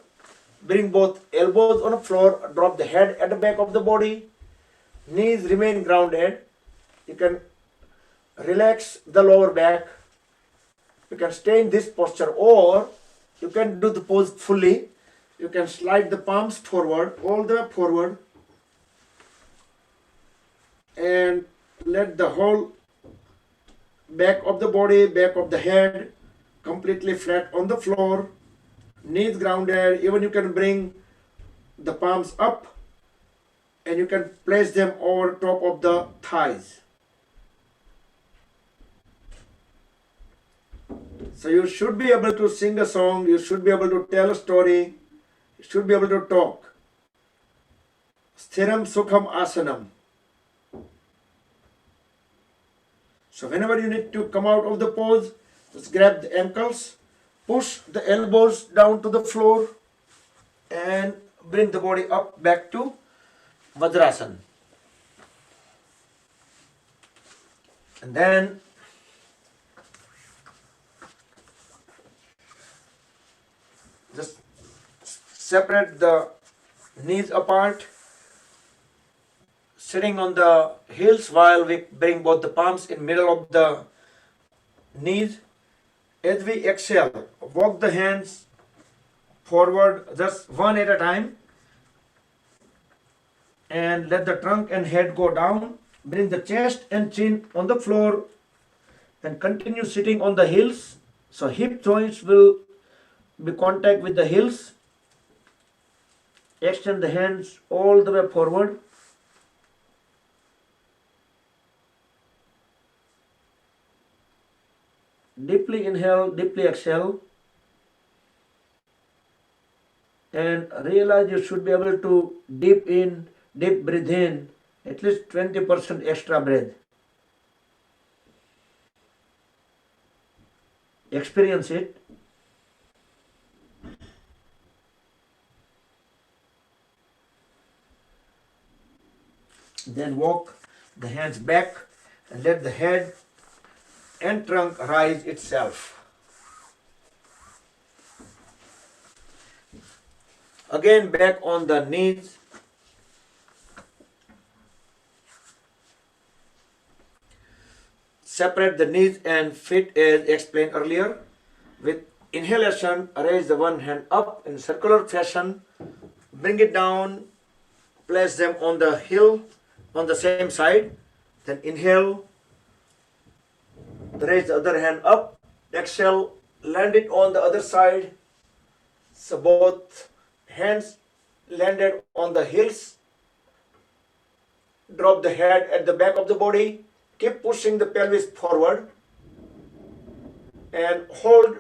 Speaker 1: Bring both elbows on the floor. Drop the head at the back of the body. Knees remain grounded. You can relax the lower back. You can stay in this posture, or you can do the pose fully. You can slide the palms forward, all the way forward, and let the whole back of the body, back of the head completely flat on the floor, knees grounded. Even you can bring the palms up and you can place them over top of the thighs. So you should be able to sing a song, you should be able to tell a story, you should be able to talk. Sthiram Sukham Asanam. So whenever you need to come out of the pose, just grab the ankles, push the elbows down to the floor and bring the body up back to Vajrasana. And then just separate the knees apart, sitting on the heels while we bring both the palms in middle of the knees. As we exhale, walk the hands forward just one at a time and let the trunk and head go down. Bring the chest and chin on the floor and continue sitting on the heels. So hip joints will be contact with the heels. Extend the hands all the way forward. Deeply inhale, deeply exhale. And realize you should be able to deep breathe in, at least 20% extra breath. Experience it. Then walk the hands back and let the head and trunk rise itself. Again back on the knees. Separate the knees and feet as explained earlier. With inhalation, raise the one hand up in circular fashion. Bring it down. Place them on the heel on the same side. Then inhale. Raise the other hand up. Exhale. Land it on the other side. So both hands landed on the heels. Drop the head at the back of the body. Keep pushing the pelvis forward. And hold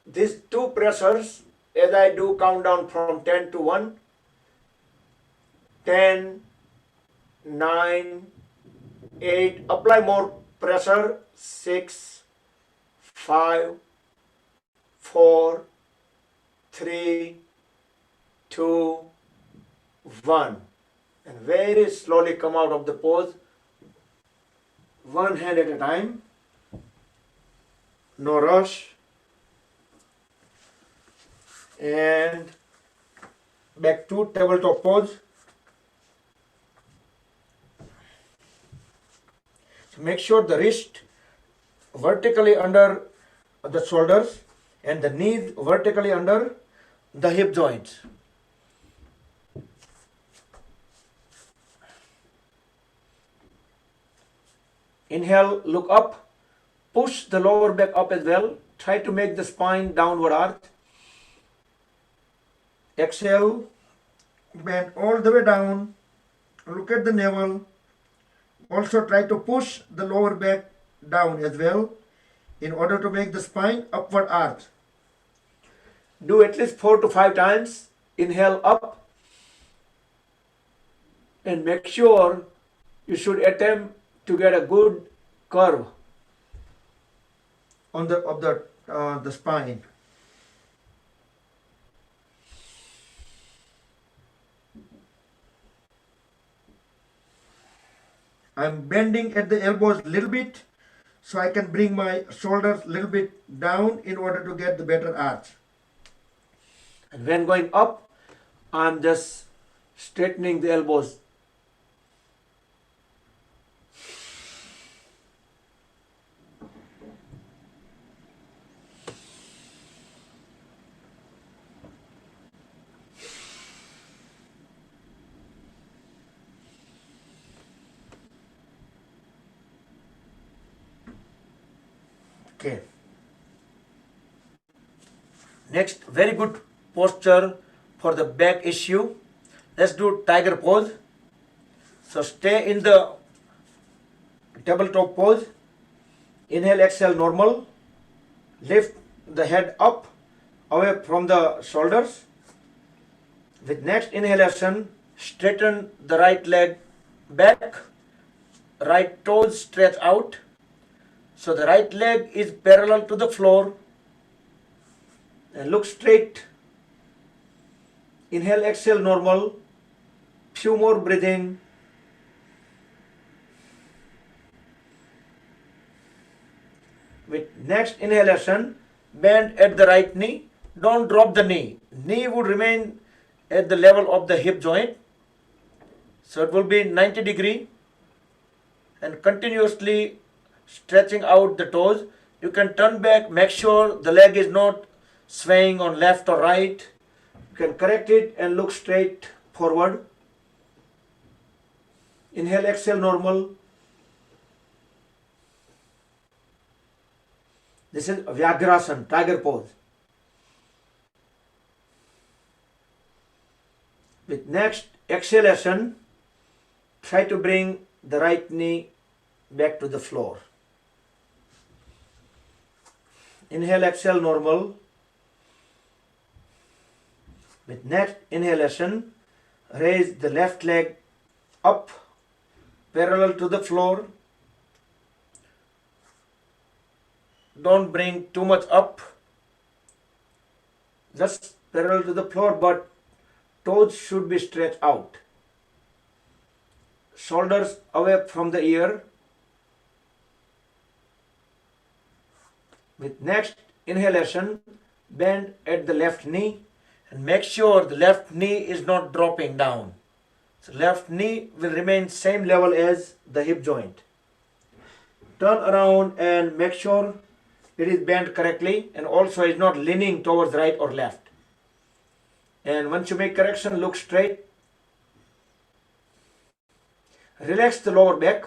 Speaker 1: these two pressures as I do countdown from 10 to 1. 10, 9, 8. Apply more pressure. 6, 5, 4, 3, 2, 1. And very slowly come out of the pose. One hand at a time. No rush. And back to tabletop pose. Make sure the wrist vertically under the shoulders and the knees vertically under the hip joints. Inhale, look up, push the lower back up as well. Try to make the spine downward arch. Exhale, bend all the way down. Look at the navel. Also try to push the lower back down as well in order to make the spine upward arch. Do at least 4 to 5 times. Inhale up and make sure you should attempt to get a good curve on the spine. I'm bending at the elbows a little bit so I can bring my shoulders a little bit down in order to get the better arch. And when going up, I'm just straightening the elbows. Okay. Next, very good posture for the back issue. Let's do tiger pose. So stay in the tabletop pose. Inhale, exhale, normal. Lift the head up, away from the shoulders. With next inhalation, straighten the right leg back. Right toes stretch out. So the right leg is parallel to the floor. And look straight. Inhale, exhale, normal. Few more breathing. With next inhalation, bend at the right knee. Don't drop the knee. Knee would remain at the level of the hip joint. So it will be 90 degree. And continuously stretching out the toes. You can turn back, make sure the leg is not swaying on left or right. You can correct it and look straight forward. Inhale, exhale, normal. This is Vyagrasana, tiger pose. With next exhalation, try to bring the right knee back to the floor. Inhale, exhale, normal. With next inhalation, raise the left leg up, parallel to the floor. Don't bring too much up, just parallel to the floor, but toes should be stretched out. Shoulders away from the ear. With next inhalation, bend at the left knee and make sure the left knee is not dropping down. So left knee will remain same level as the hip joint. Turn around and make sure it is bent correctly and also is not leaning towards right or left. And once you make correction, look straight. Relax the lower back.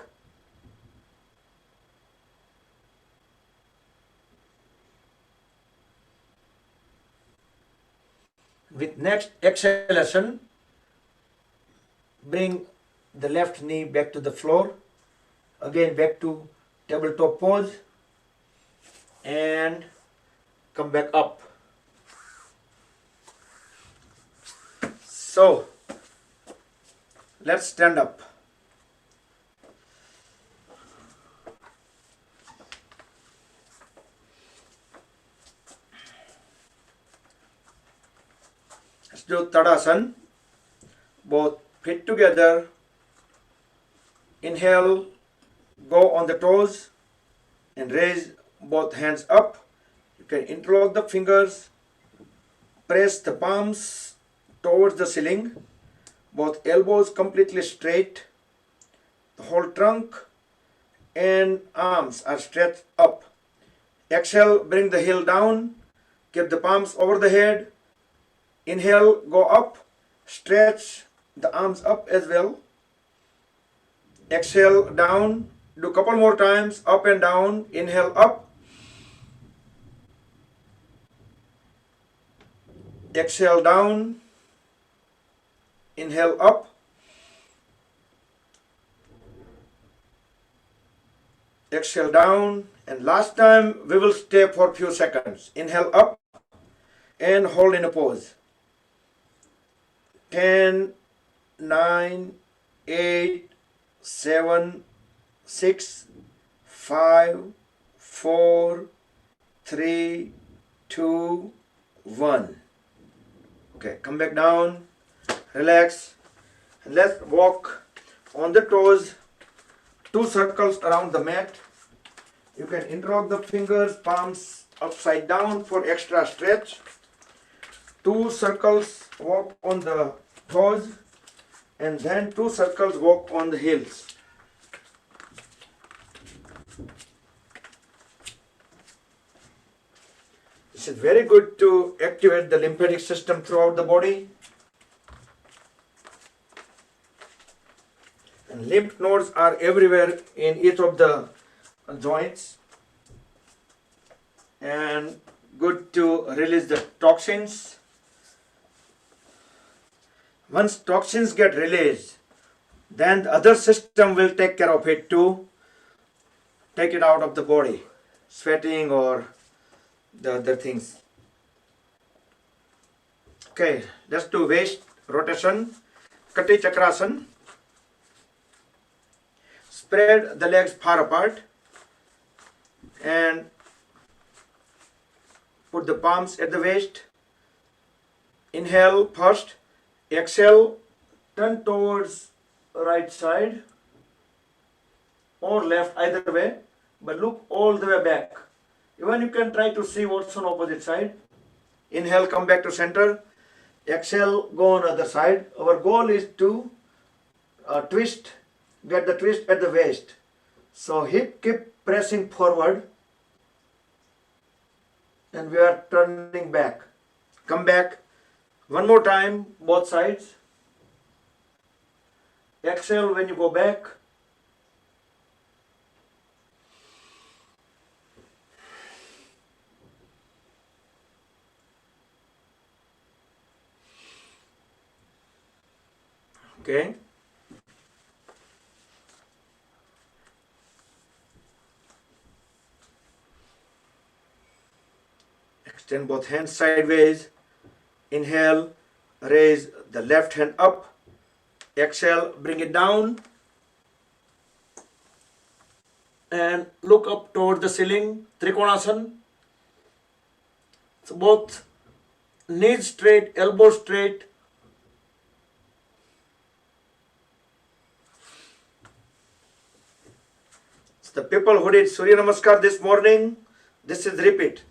Speaker 1: With next exhalation, bring the left knee back to the floor. Again back to tabletop pose and come back up. So let's stand up. Let's do Tadasana. Both feet together. Inhale, go on the toes and raise both hands up. You can interlock the fingers, press the palms towards the ceiling, both elbows completely straight, the whole trunk and arms are stretched up. Exhale, bring the heel down, keep the palms over the head. Inhale, go up, stretch the arms up as well. Exhale, down, do a couple more times, up and down. Inhale, up. Exhale, down. Inhale, up. Exhale, down. And last time, we will stay for a few seconds. Inhale, up and hold in a pose. 10, 9, 8, 7, 6, 5, 4, 3, 2, 1. Okay, come back down, relax, and let's walk on the toes, 2 circles around the mat. You can interlock the fingers, palms upside down for extra stretch. 2 circles walk on the toes, and then 2 circles walk on the heels. This is very good to activate the lymphatic system throughout the body. And lymph nodes are everywhere in each of the joints. And good to release the toxins. Once toxins get released, then the other system will take care of it too. Take it out of the body, sweating or the other things. Okay, let's do waist rotation. Kati Chakrasana. Spread the legs far apart and put the palms at the waist. Inhale first. Exhale, turn towards right side or left, either way, but look all the way back. Even you can try to see what's on opposite side. Inhale, come back to center. Exhale, go on other side. Our goal is to twist, get the twist at the waist. So hip keep pressing forward and we are turning back. Come back. One more time, both sides. Exhale when you go back. Okay. Extend both hands sideways. Inhale, raise the left hand up. Exhale, bring it down. And look up toward the ceiling, Trikonasana. So both knees straight, elbows straight. So the people who did Surya Namaskar this morning, this is repeat.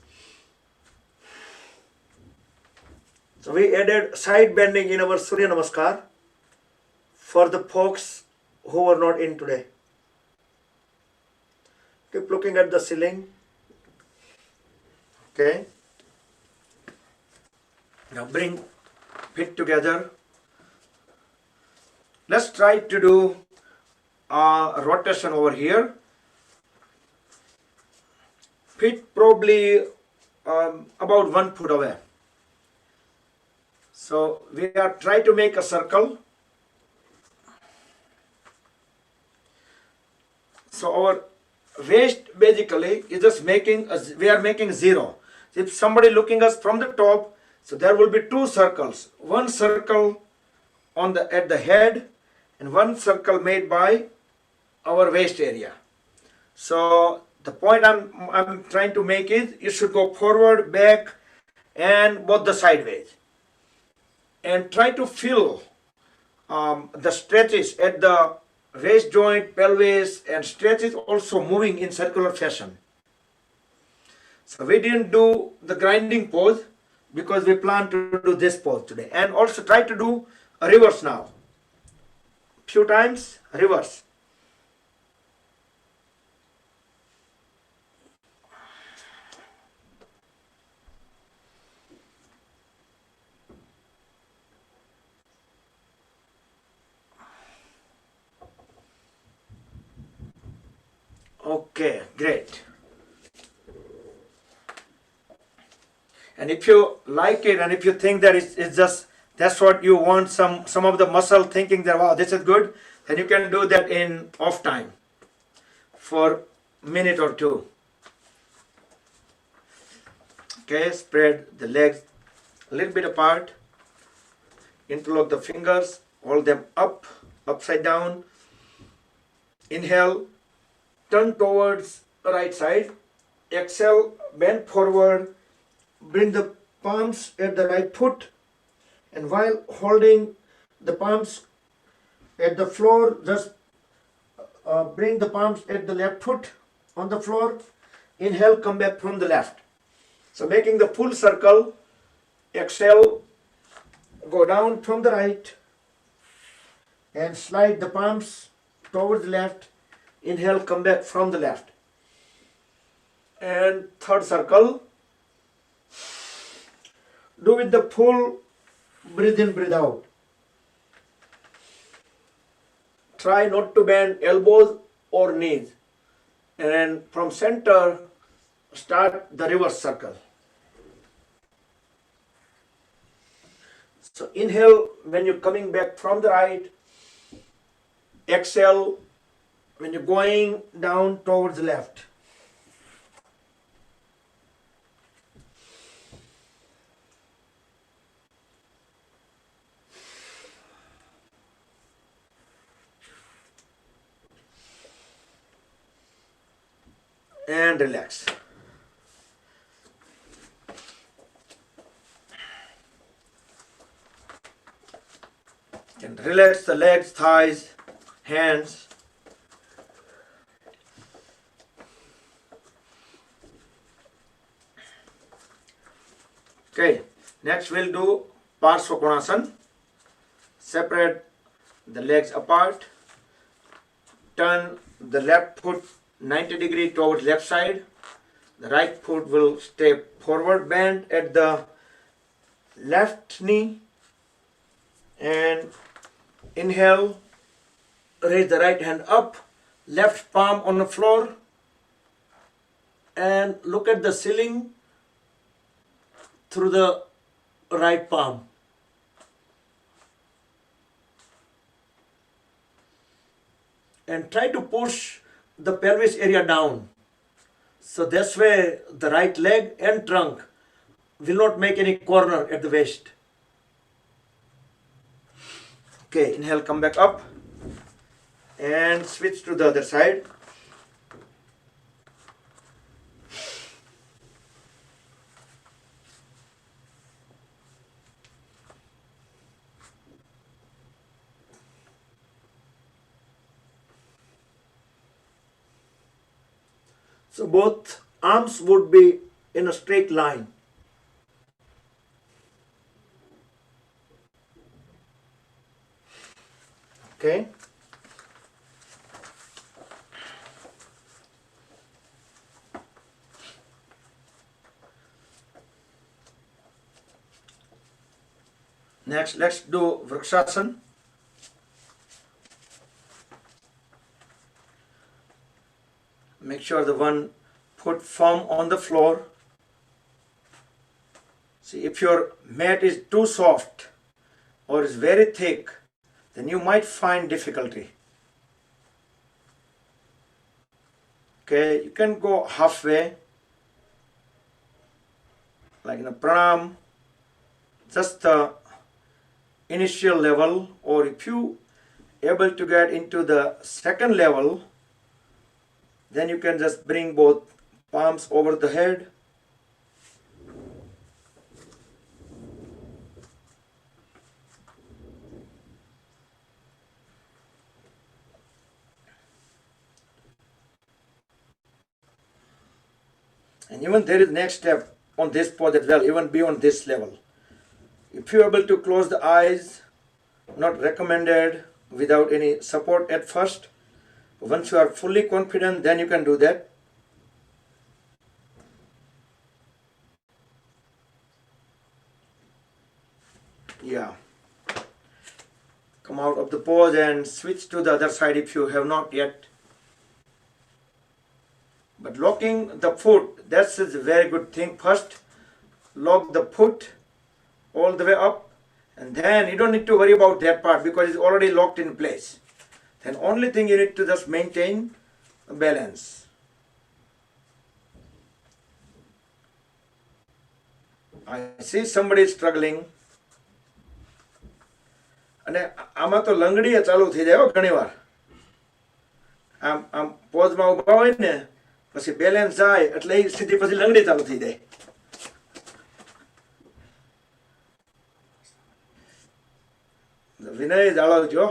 Speaker 1: So we added side bending in our Surya Namaskar for the folks who were not in today. Keep looking at the ceiling. Okay. Now bring feet together. Let's try to do a rotation over here. Feet probably about 1 foot away. So we are trying to make a circle. So our waist basically is just making, we are making 0. If somebody looking us from the top, so there will be 2 circles. 1 circle on the at the head and 1 circle made by our waist area. So the point I'm trying to make is you should go forward, back and both the sideways. And try to feel the stretches at the waist joint, pelvis, and stretches also moving in circular fashion. So we didn't do the grinding pose because we plan to do this pose today. And also try to do a reverse now. Few times, reverse. Okay, great. And if you like it, and if you think that it's just that's what you want, some of the muscle thinking that wow, this is good, then you can do that in off time for a minute or two. Okay, spread the legs a little bit apart, interlock the fingers, hold them up, upside down. Inhale, turn towards the right side. Exhale, bend forward, bring the palms at the right foot, and while holding the palms at the floor, just bring the palms at the left foot on the floor. Inhale, come back from the left. So making the full circle. Exhale, go down from the right and slide the palms towards the left. Inhale, come back from the left. And third circle. Do with the full breathe in, breathe out. Try not to bend elbows or knees. And from center, start the reverse circle. So inhale when you're coming back from the right. Exhale when you're going down towards the left. And relax. And relax the legs, thighs, hands. Okay, next we'll do Pashwa Dhanurasana. Separate the legs apart. Turn the left foot 90 degrees towards left side. The right foot will stay forward, bend at the left knee. And inhale, raise the right hand up, left palm on the floor, and look at the ceiling through the right palm. And try to push the pelvis area down. So this way the right leg and trunk will not make any corner at the waist. Okay, inhale, come back up and switch to the other side. So both arms would be in a straight line. Okay. Next, let's do Vrikshasana. Make sure the one foot firm on the floor. See, if your mat is too soft or is very thick, then you might find difficulty. Okay, you can go halfway, like in a pranayama, just the initial level, or if you able to get into the second level, then you can just bring both palms over the head. And even there is next step on this pose as well, even beyond this level. If you are able to close the eyes, not recommended without any support at first. Once you are fully confident, then you can do that. Yeah. Come out of the pose and switch to the other side if you have not yet. But locking the foot, that's a very good thing. First, lock the foot all the way up, and then you don't need to worry about that part because it's already locked in place. Then only thing you need to just maintain balance. I see somebody struggling. અને આમાં તો લંગડીએ ચાલુ થઈ જાય ઘણી વાર. આમ પોઝમાં ઊભા હોય ને પછી બેલેન્સ જાય એટલે એ સ્થિતિ પછી લંગડી ચાલુ થઈ જાય. વિનય જાળવજો.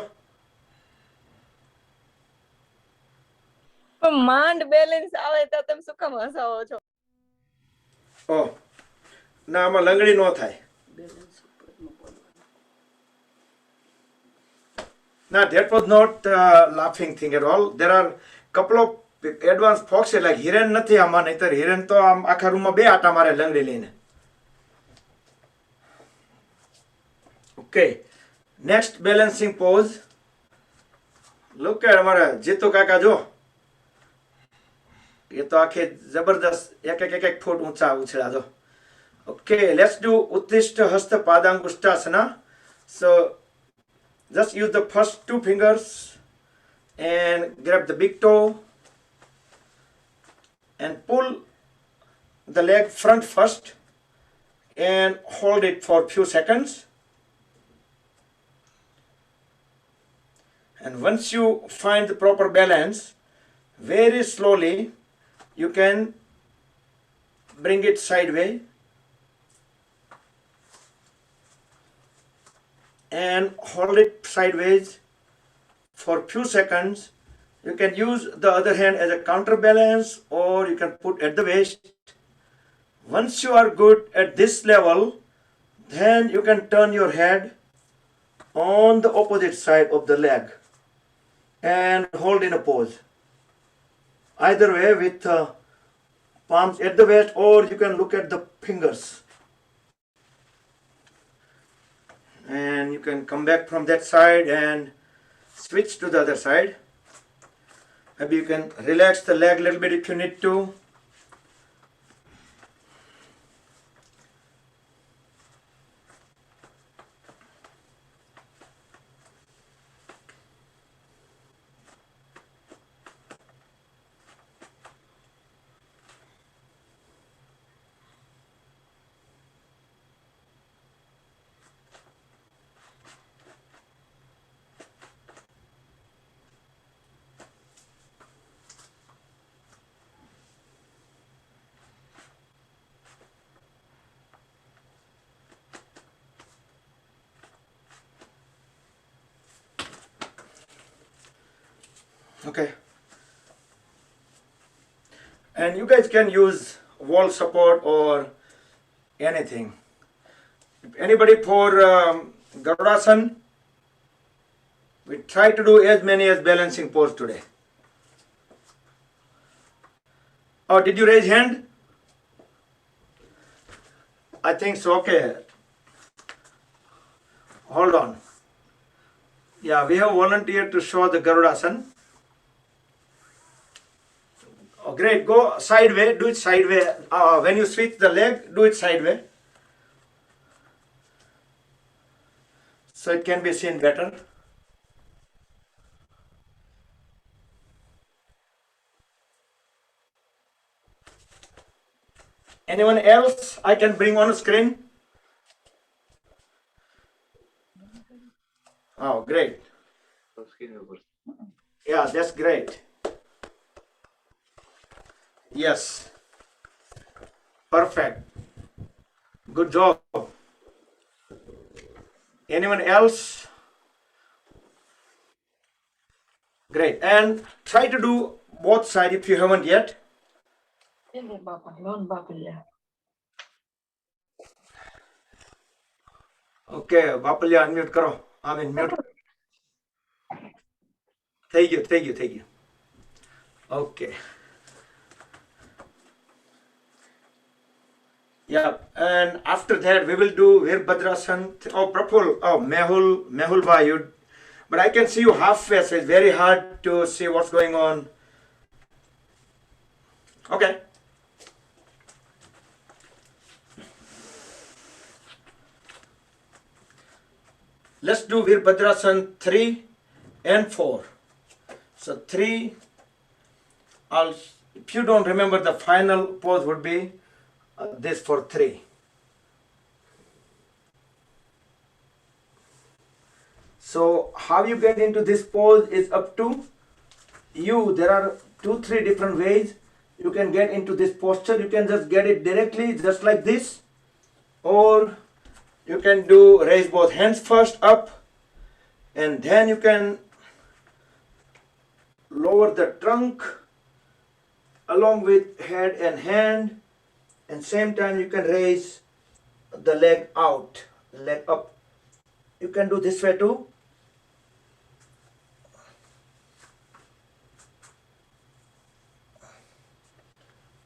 Speaker 2: માંડ બેલેન્સ આવે તો તમે શું કામ હસાવો છો?
Speaker 1: ઓ ના, આમાં લંગડી ન થાય. No, that was not laughing thing at all. There are couple of advanced folks like hiren નથી આમાં, નહીતર hiren તો આમ આખા રૂમમાં બે આટા મારે લંગડી લઈને. Okay, next balancing pose. Look at અમારા જીતુ કાકા જો, એ તો આખે જબરદસ્ત એક ફૂટ ઊંચા ઉછળ્યા જો. Okay, let's do Uttishta Hasta Padangushtasana. So just use the first two fingers and grab the big toe and pull the leg front first and hold it for few seconds. And once you find the proper balance, very slowly you can bring it sideways and hold it sideways for few seconds. You can use the other hand as a counterbalance or you can put at the waist. Once you are good at this level, then you can turn your head on the opposite side of the leg and hold in a pose. Either way, with palms at the waist, or you can look at the fingers. And you can come back from that side and switch to the other side. Maybe you can relax the leg a little bit if you need to. Okay, and you guys can use wall support or anything. Anybody for Garudasana? We try to do as many as balancing pose today. Oh, did you raise hand? I think so. Okay, hold on. Yeah, we have volunteered to show the Garudasana. Oh, great. Go sideways. Do it sideways. When you switch the leg, do it sideways. So it can be seen better. Anyone else I can bring on screen? Oh, great. Yeah, that's great. Yes. Perfect. Good job. Anyone else? Great. And try to do both sides if you haven't yet. Okay, Bapalya, unmute karo. Mute. Thank you. Okay. Yeah, and after that we will do Virbhadrasana. Oh, Praful, Mehul Bhai, but I can see you halfway, so it's very hard to see what's going on. Okay. Let's do Virabhadrasana 3 and 4. So 3, if you don't remember, the final pose would be this for 3. So how you get into this pose is up to you. There are 2-3 different ways you can get into this posture. You can just get it directly, just like this, or you can do raise both hands first up, and then you can lower the trunk along with head and hand, and same time you can raise the leg out, leg up. You can do this way too.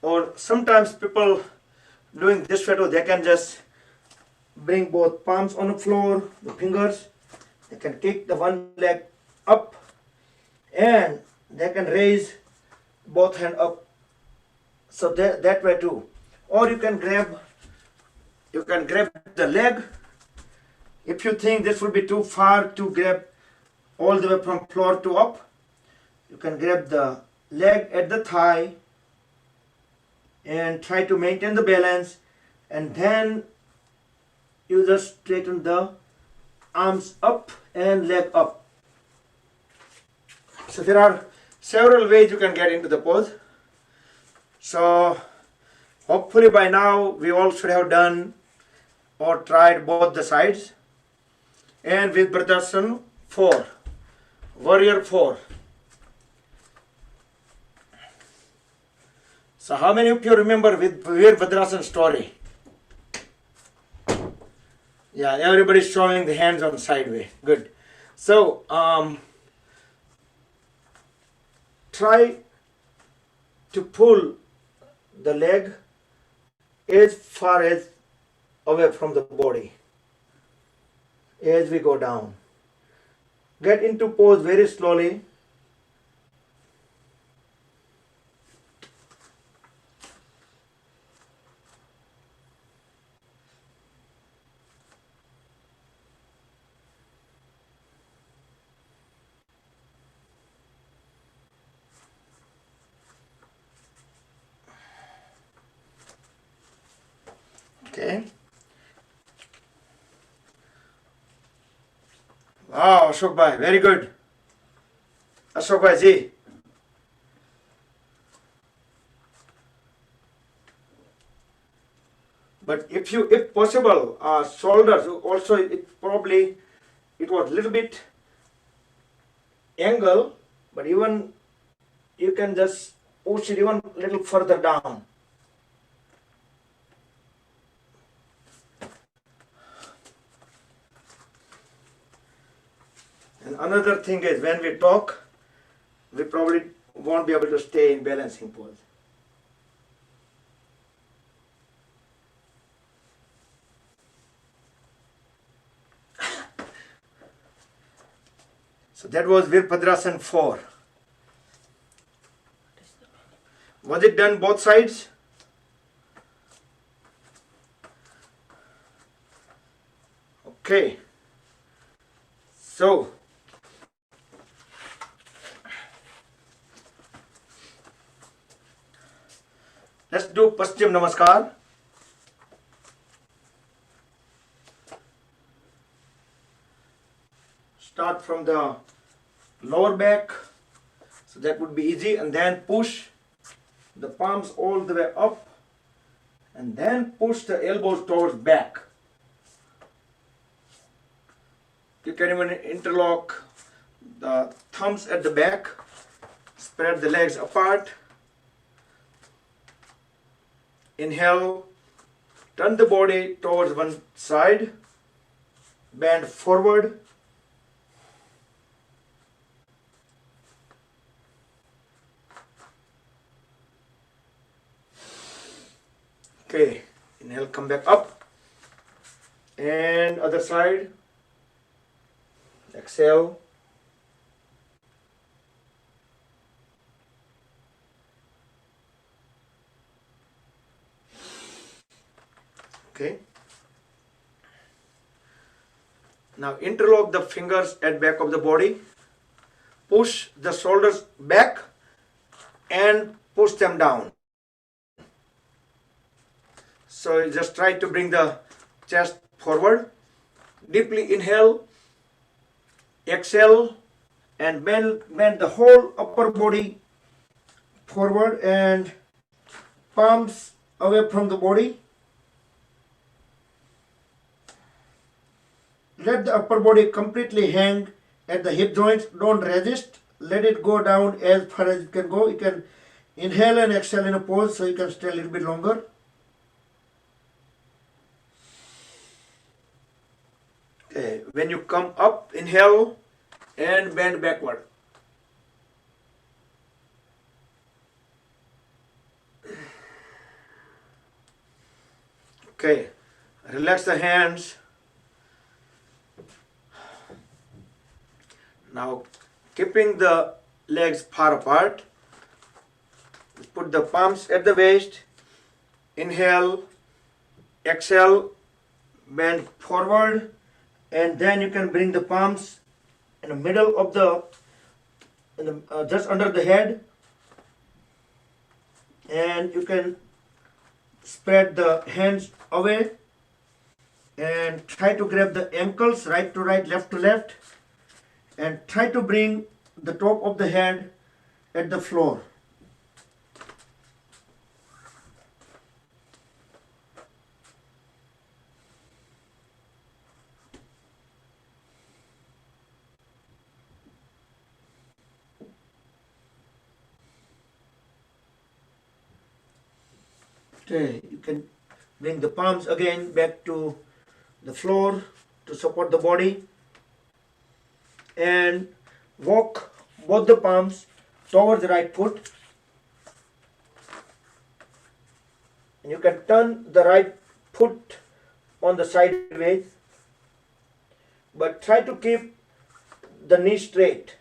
Speaker 1: Or sometimes people doing this way too, they can just bring both palms on the floor, the fingers. They can kick the one leg up, and they can raise both hand up. So that way too. Or you can grab the leg. If you think this will be too far to grab all the way from floor to up, you can grab the leg at the thigh and try to maintain the balance, and then you just straighten the arms up and leg up. So there are several ways you can get into the pose. So hopefully by now we all should have done or tried both the sides. And with Virabhadrasana 4, Warrior 4. So how many of you remember with Virabhadrasana story? Yeah, everybody's showing the hands on sideway. Good. So try to pull the leg as far as away from the body as we go down. Get into pose very slowly. Okay. Wow, Ashok Bhai, very good. Ashok Bhai ji. But if possible, shoulders also, it was a little bit angle, but even you can just push it even a little further down. And another thing is, when we talk, we probably won't be able to stay in balancing pose. So that was Virabhadrasana 4. Was it done both sides? Okay. So let's do Pastime Namaskar. Start from the lower back, so that would be easy, and then push the palms all the way up, and then push the elbows towards back. You can even interlock the thumbs at the back, spread the legs apart. Inhale, turn the body towards one side, bend forward. Okay, inhale, come back up, and other side. Exhale. Okay. Now interlock the fingers at back of the body. Push the shoulders back and push them down. So you just try to bring the chest forward. Deeply inhale, exhale, and bend the whole upper body forward and palms away from the body. Let the upper body completely hang at the hip joints. Don't resist. Let it go down as far as it can go. You can inhale and exhale in a pose so you can stay a little bit longer. Okay. When you come up, inhale and bend backward. Okay. Relax the hands. Now, keeping the legs far apart, put the palms at the waist, inhale, exhale, bend forward, and then you can bring the palms in the middle of just under the head, and you can spread the hands away and try to grab the ankles right to right, left to left, and try to bring the top of the head at the floor. Okay, you can bring the palms again back to the floor to support the body, and walk both the palms towards the right foot. And you can turn the right foot on the sideways, but try to keep the knee straight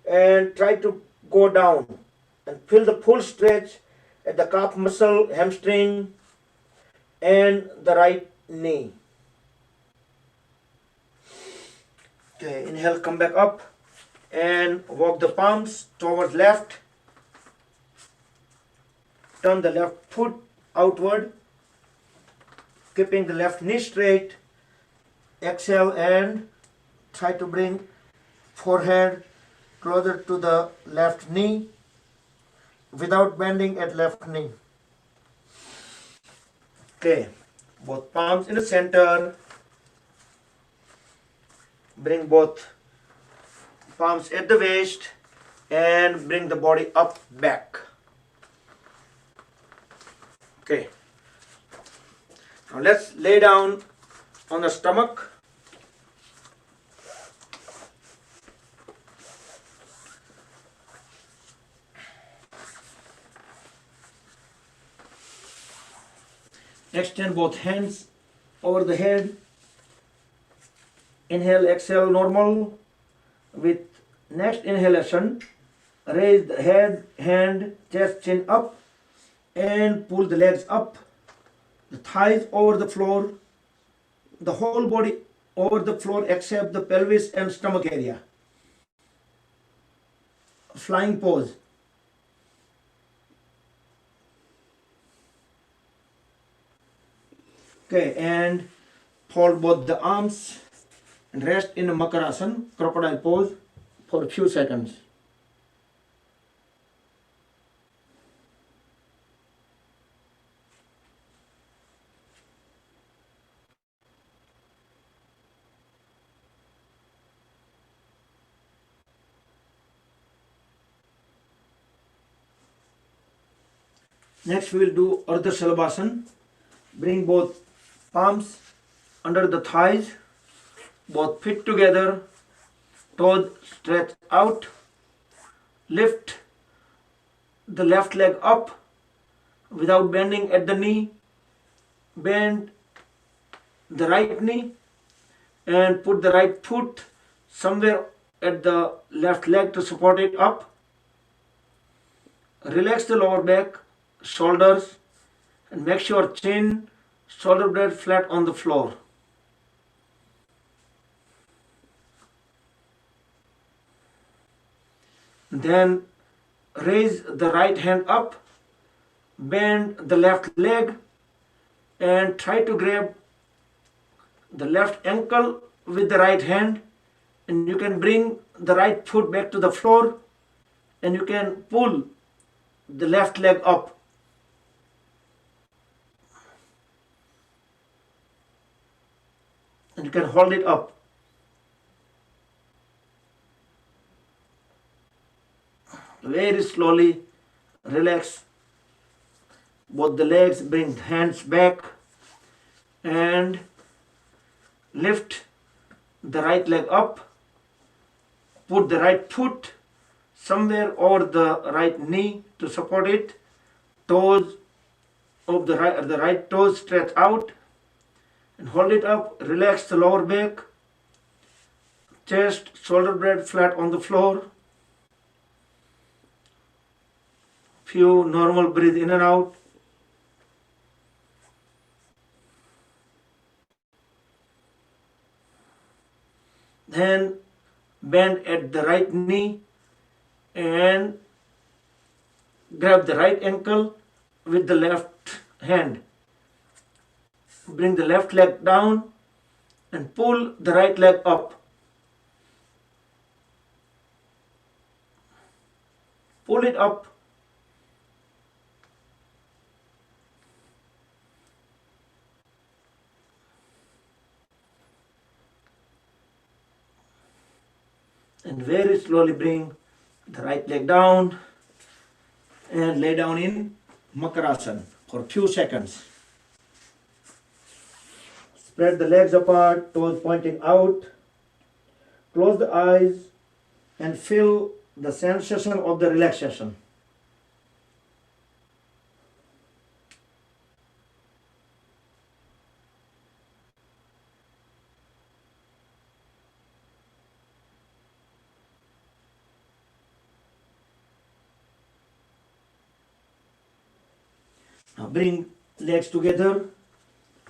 Speaker 1: and try to go down and feel the full stretch at the calf muscle, hamstring, and the right knee. Okay, inhale, come back up and walk the palms towards left. Turn the left foot outward, keeping the left knee straight. Exhale and try to bring forehead closer to the left knee without bending at left knee. Okay, both palms in the center. Bring both palms at the waist and bring the body up back. Okay. Now let's lay down on the stomach. Extend both hands over the head. Inhale, exhale, normal. With next inhalation, raise the head, hand, chest, chin up, and pull the legs up. The thighs over the floor. The whole body over the floor except the pelvis and stomach area. Flying pose. Okay, and fold both the arms and rest in a Makarasana, crocodile pose, for a few seconds. Next we will do Ardha Shalabhasana. Bring both palms under the thighs, both feet together, toes stretch out. Lift the left leg up without bending at the knee. Bend the right knee and put the right foot somewhere at the left leg to support it up. Relax the lower back, shoulders, and make sure chin shoulder blade flat on the floor. Then raise the right hand up, bend the left leg, and try to grab the left ankle with the right hand, and you can bring the right foot back to the floor, and you can pull the left leg up. And you can hold it up. Very slowly relax both the legs, bring hands back and lift the right leg up. Put the right foot somewhere over the right knee to support it. Toes of the right toes stretch out and hold it up. Relax the lower back, chest, shoulder blade flat on the floor. Few normal breathe in and out. Then bend at the right knee and grab the right ankle with the left hand. Bring the left leg down and pull the right leg up. Pull it up. And very slowly bring the right leg down and lay down in Makarasana for a few seconds. Spread the legs apart, toes pointing out. Close the eyes and feel the sensation of the relaxation. Now bring legs together.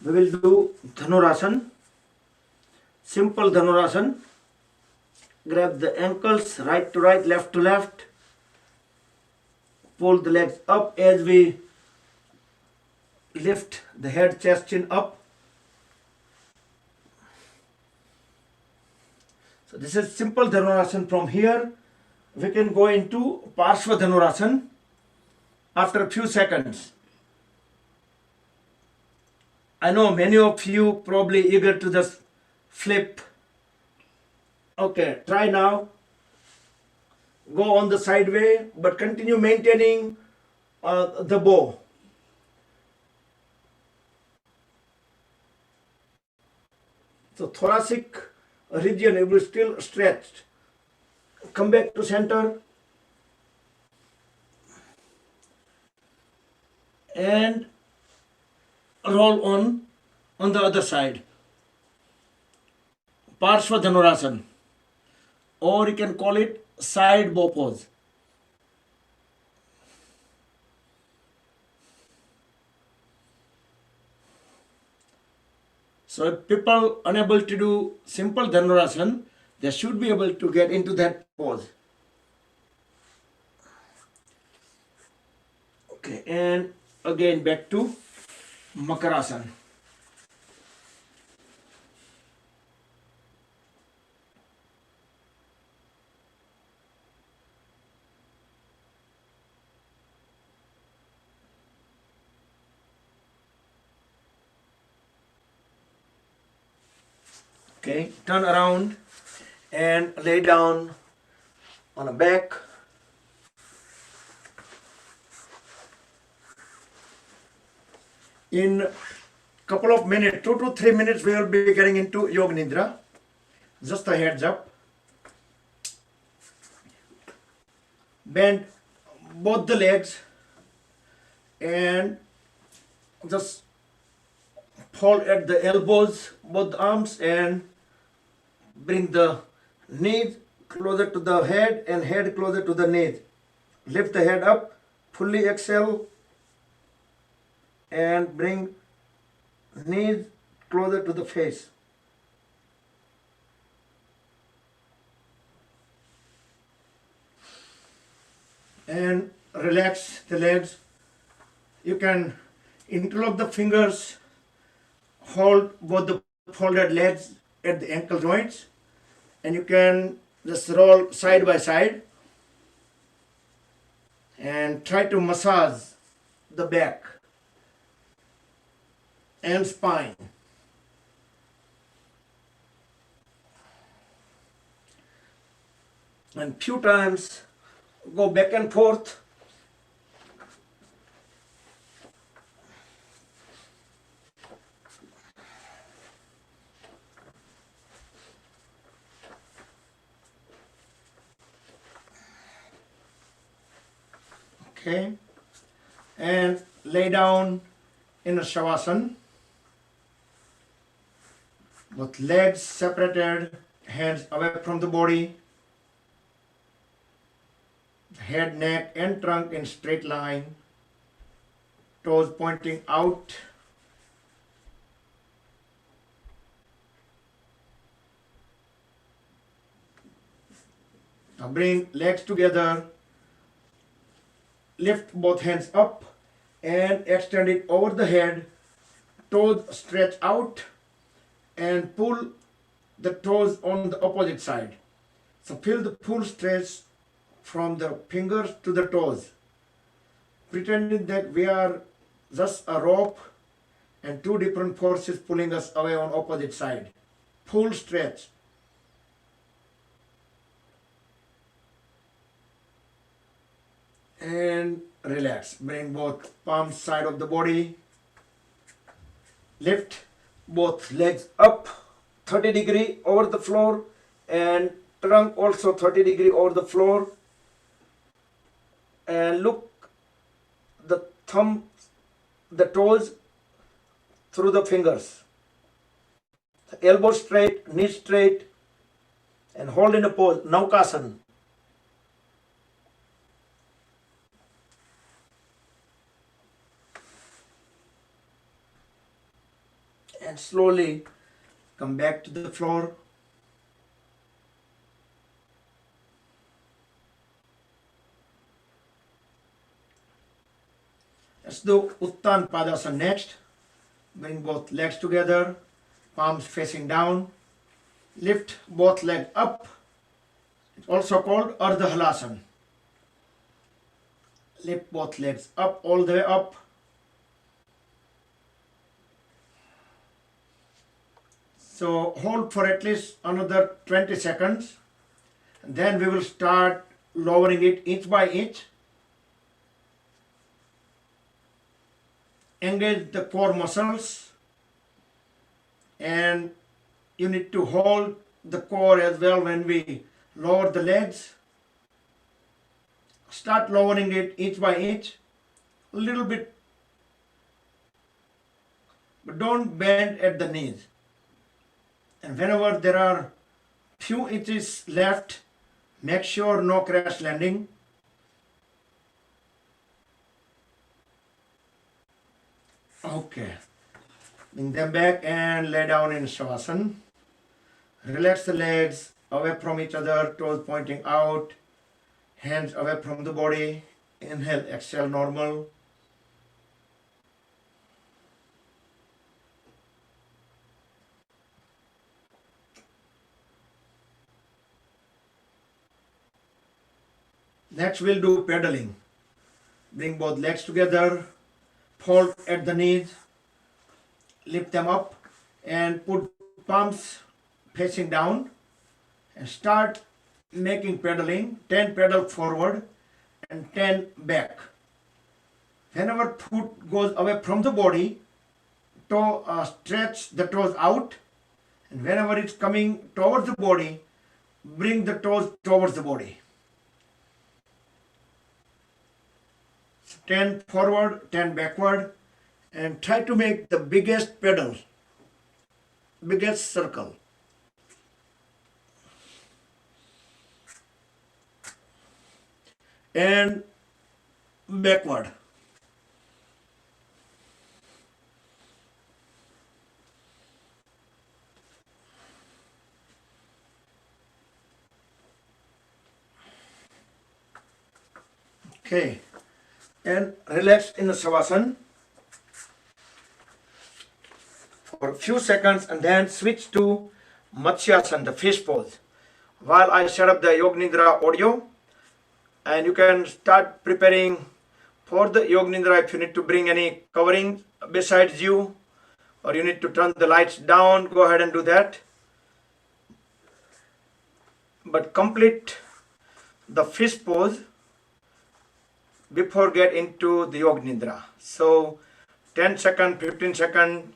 Speaker 1: We will do Dhanurasana. Simple Dhanurasana. Grab the ankles right to right, left to left. Pull the legs up as we lift the head, chest, chin up. So this is simple Dhanurasana. From here we can go into Pashwa Dhanurasana after a few seconds. I know many of you probably eager to just flip. Okay, try now. Go on the side way, but continue maintaining the bow. So thoracic region, it will still stretched. Come back to center. And roll on the other side. Pashwa Dhanurasana, or you can call it side bow pose. So if people unable to do simple Dhanurasana, they should be able to get into that pose. Okay, and again back to Makarasana. Okay, turn around and lay down on a back. In couple of minutes, 2 to 3 minutes, we will be getting into Yoga Nidra. Just a heads up. Bend both the legs and just fold at the elbows, both arms, and bring the knees closer to the head and head closer to the knees. Lift the head up, fully exhale, and bring Knees closer to the face. And relax the legs. You can interlock the fingers, hold both the folded legs at the ankle joints, and you can just roll side by side and try to massage the back and spine. And few times go back and forth. Okay, and lay down in a shavasana with legs separated, hands away from the body, head, neck, and trunk in straight line, toes pointing out. Now bring legs together, lift both hands up and extend it over the head, toes stretch out and pull the toes on the opposite side. So feel the full stretch from the fingers to the toes, pretending that we are just a rope and two different forces pulling us away on opposite side. Full stretch. And relax. Bring both palms side of the body. Lift both legs up 30-degree over the floor and trunk also 30-degree over the floor. And look the thumb, the toes through the fingers. Elbow straight, knee straight, and hold in a pose, Naukasana. And slowly come back to the floor. Let's do Uttan Padasana next. Bring both legs together, palms facing down. Lift both legs up. It's also called Ardha Halasana. Lift both legs up, all the way up. So hold for at least another 20 seconds. And then we will start lowering it inch by inch. Engage the core muscles. And you need to hold the core as well when we lower the legs. Start lowering it inch by inch, a little bit, but don't bend at the knees. And whenever there are few inches left, make sure no crash landing. Okay. Bring them back and lay down in Shavasana. Relax the legs away from each other, toes pointing out, hands away from the body. Inhale, exhale, normal. Next we'll do pedaling. Bring both legs together, fold at the knees, lift them up and put palms facing down and start making pedaling. 10 pedal forward and 10 back. Whenever foot goes away from the body, stretch the toes out, and whenever it's coming towards the body, bring the toes towards the body. 10 forward, 10 backward, and try to make the biggest pedal, biggest circle. And backward. Okay, and relax in the Shavasana for a few seconds and then switch to Matsyasana, the fish pose. While I set up the Yoga Nidra audio, and you can start preparing for the Yoga Nidra if you need to bring any covering besides you, or you need to turn the lights down, go ahead and do that. But complete the fish pose before get into the Yoga Nidra. So 10 seconds, 15 seconds,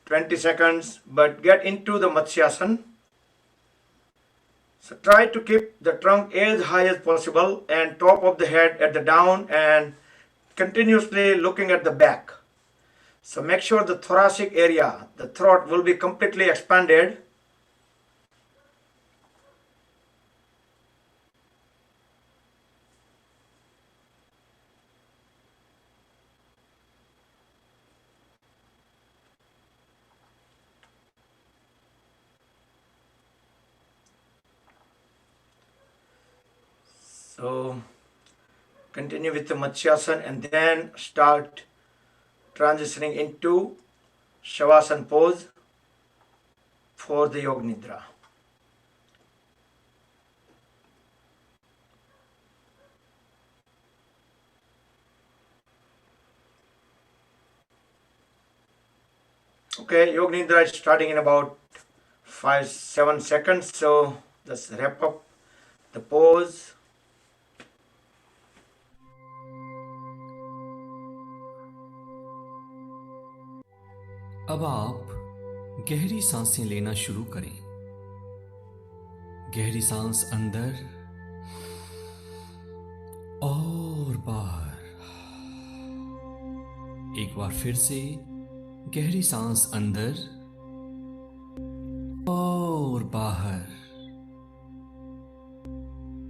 Speaker 1: 20 seconds, but get into the Matsyasana. So try to keep the trunk as high as possible and top of the head at the down and continuously looking at the back. So make sure the thoracic area, the throat will be completely expanded. So continue with the Matsyasana and then start transitioning into Shavasana pose for the Yoga Nidra. Okay, Yoga Nidra is starting in about 5-7 seconds. So let's wrap up the pose.
Speaker 3: अब आप गहरी सांसें लेना शुरू करें। गहरी सांस अंदर और बाहर। एक बार फिर से गहरी सांस अंदर और बाहर।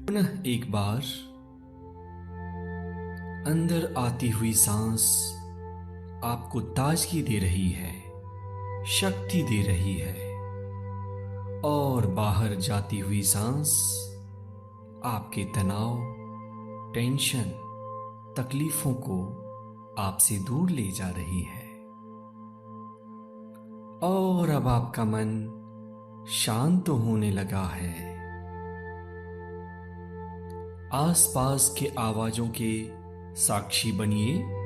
Speaker 3: पुनः एक बार अंदर आती हुई सांस आपको ताजगी दे रही है, शक्ति दे रही है, और बाहर जाती हुई सांस आपके तनाव, टेंशन, तकलीफों को आपसे दूर ले जा रही है। और अब आपका मन शांत होने लगा है। आसपास के आवाजों के साक्षी बनिए।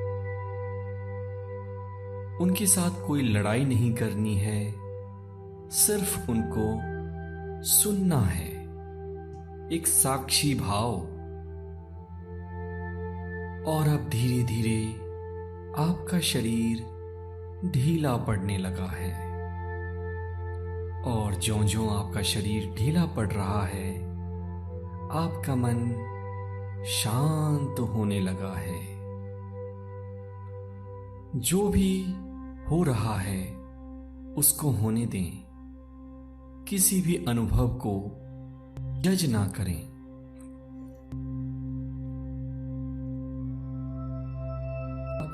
Speaker 3: उनके साथ कोई लड़ाई नहीं करनी है, सिर्फ उनको सुनना है। एक साक्षी भाव। और अब धीरे धीरे आपका शरीर ढीला पड़ने लगा है। और ज्यों-ज्यों आपका शरीर ढीला पड़ रहा है, आपका मन शांत होने लगा है। जो भी हो रहा है उसको होने दें। किसी भी अनुभव को जज ना करें।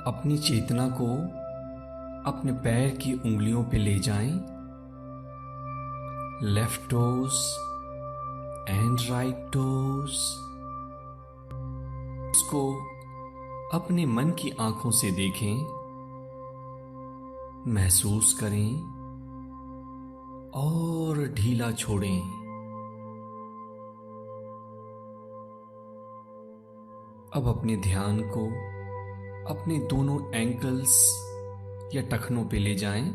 Speaker 3: अपनी चेतना को अपने पैर की उंगलियों पे ले जाएं। Left toes and right toes. उसको अपने मन की आंखों से देखें, महसूस करें और ढीला छोड़ें। अब अपने ध्यान को अपने दोनों एंकल्स या टखनों पे ले जाएं।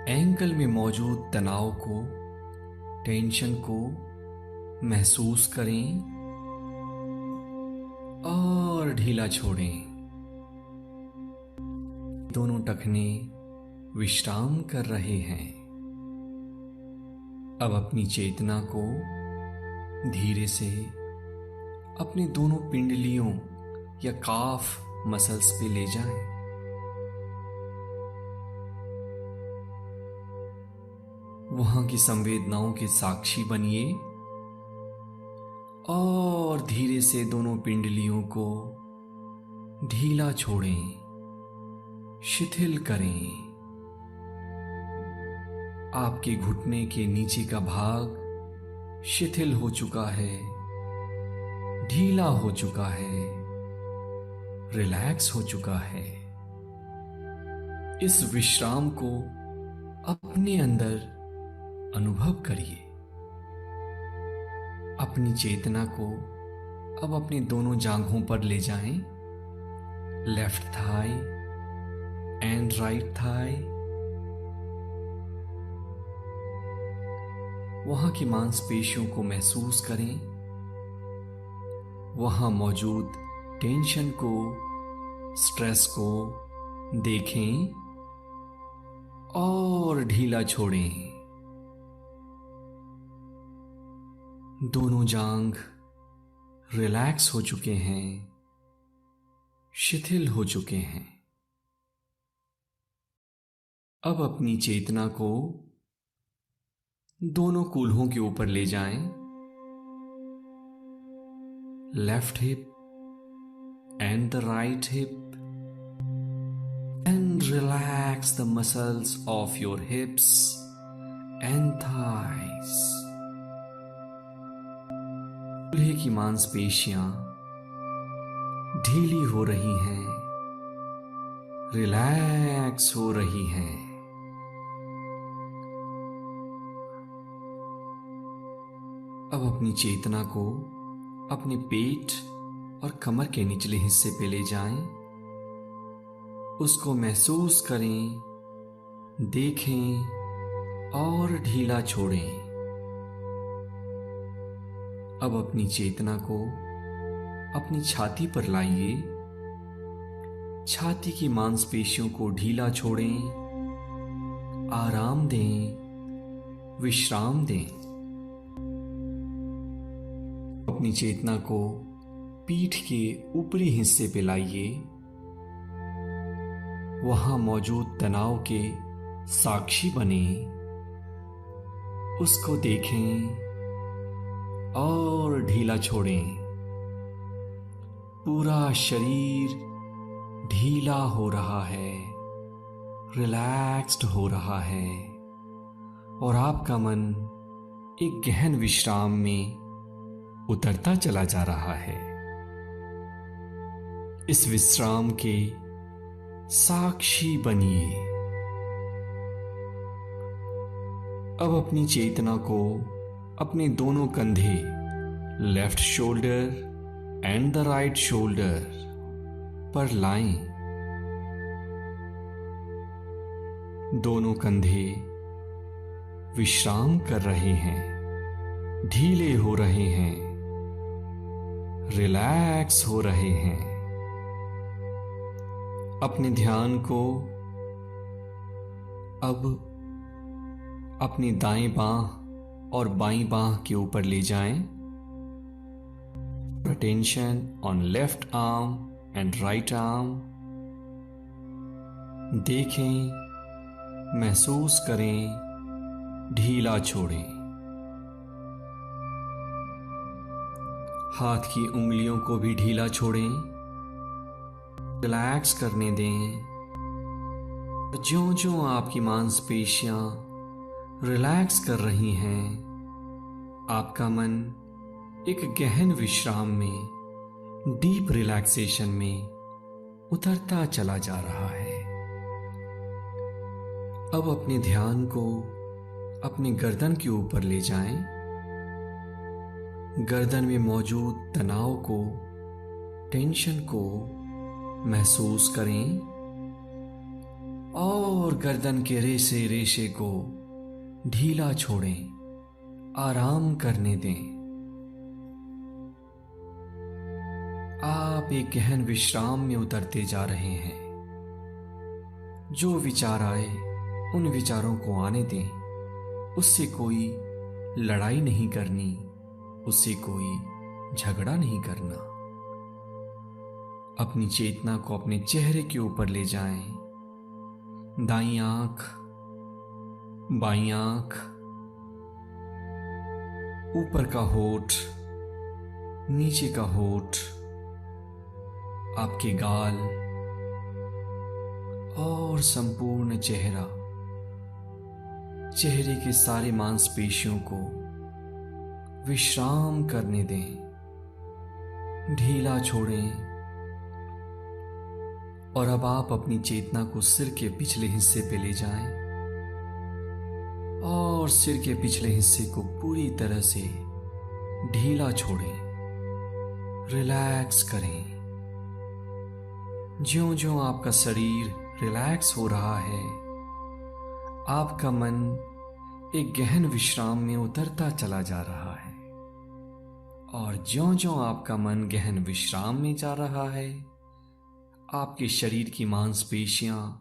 Speaker 3: एंकल में मौजूद तनाव को, टेंशन को महसूस करें और ढीला छोड़ें। दोनों टखने विश्राम कर रहे हैं। अब अपनी चेतना को धीरे से अपने दोनों पिंडलियों या काफ मसल्स पे ले जाएं। वहां की संवेदनाओं के साक्षी बनिए और धीरे से दोनों पिंडलियों को ढीला छोड़ें, शिथिल करें। आपके घुटने के नीचे का भाग शिथिल हो चुका है, ढीला हो चुका है, रिलैक्स हो चुका है। इस विश्राम को अपने अंदर अनुभव करिए। अपनी चेतना को अब अपने दोनों जांघों पर ले जाएं, left thigh and right thigh. वहां की मांसपेशियों को महसूस करें, वहां मौजूद टेंशन को, स्ट्रेस को देखें और ढीला छोड़ें। दोनों जांघ रिलैक्स हो चुके हैं, शिथिल हो चुके हैं। अब अपनी चेतना को दोनों कूल्हों के ऊपर ले जाएं, left hip and the right hip, and relax the muscles of your hips and thighs. कूल्हे की मांसपेशियां ढीली हो रही हैं, रिलैक्स हो रही हैं। अब अपनी चेतना को अपने पेट और कमर के निचले हिस्से पे ले जाएं, उसको महसूस करें, देखें और ढीला छोड़ें। अब अपनी चेतना को अपनी छाती पर लाइए, छाती की मांसपेशियों को ढीला छोड़ें, आराम दें, विश्राम दें। अपनी चेतना को पीठ के ऊपरी हिस्से पे लाइए, वहां मौजूद तनाव के साक्षी बने, उसको देखें और ढीला छोड़ें। पूरा शरीर ढीला हो रहा है, रिलैक्स्ड हो रहा है और आपका मन एक गहन विश्राम में उतरता चला जा रहा है। इस विश्राम के साक्षी बनिए। अब अपनी चेतना को अपने दोनों कंधे, left shoulder and the right shoulder पर लाएं। दोनों कंधे विश्राम कर रहे हैं, ढीले हो रहे हैं, रिलैक्स हो रहे हैं। अपने ध्यान को अब अपनी दाएं बांह और बाईं बांह के ऊपर ले जाएं। Attention on left arm and right arm. देखें, महसूस करें, ढीला छोड़ें। हाथ की उंगलियों को भी ढीला छोड़ें, रिलैक्स करने दें। ज्यों-ज्यों आपकी मांसपेशियां रिलैक्स कर रही हैं, आपका मन एक गहन विश्राम में, डीप रिलैक्सेशन में उतरता चला जा रहा है। अब अपने ध्यान को अपने गर्दन के ऊपर ले जाएं। गर्दन में मौजूद तनाव को, टेंशन को महसूस करें और गर्दन के रेशे रेशे को ढीला छोड़ें, आराम करने दें। आप एक गहन विश्राम में उतरते जा रहे हैं। जो विचार आए उन विचारों को आने दें, उससे कोई लड़ाई नहीं करनी, उससे कोई झगड़ा नहीं करना। अपनी चेतना को अपने चेहरे के ऊपर ले जाएं। दाईं आंख, बाईं आंख, ऊपर का होठ, नीचे का होठ, आपके गाल और संपूर्ण चेहरा। चेहरे के सारे मांसपेशियों को विश्राम करने दें। ढीला छोड़ें और अब आप अपनी चेतना को सिर के पिछले हिस्से पे ले जाएं और सिर के पिछले हिस्से को पूरी तरह से ढीला छोड़ें, रिलैक्स करें। ज्यों-ज्यों आपका शरीर रिलैक्स हो रहा है, आपका मन एक गहन विश्राम में उतरता चला जा रहा है। और ज्यों-ज्यों आपका मन गहन विश्राम में जा रहा है, आपके शरीर की मांसपेशियां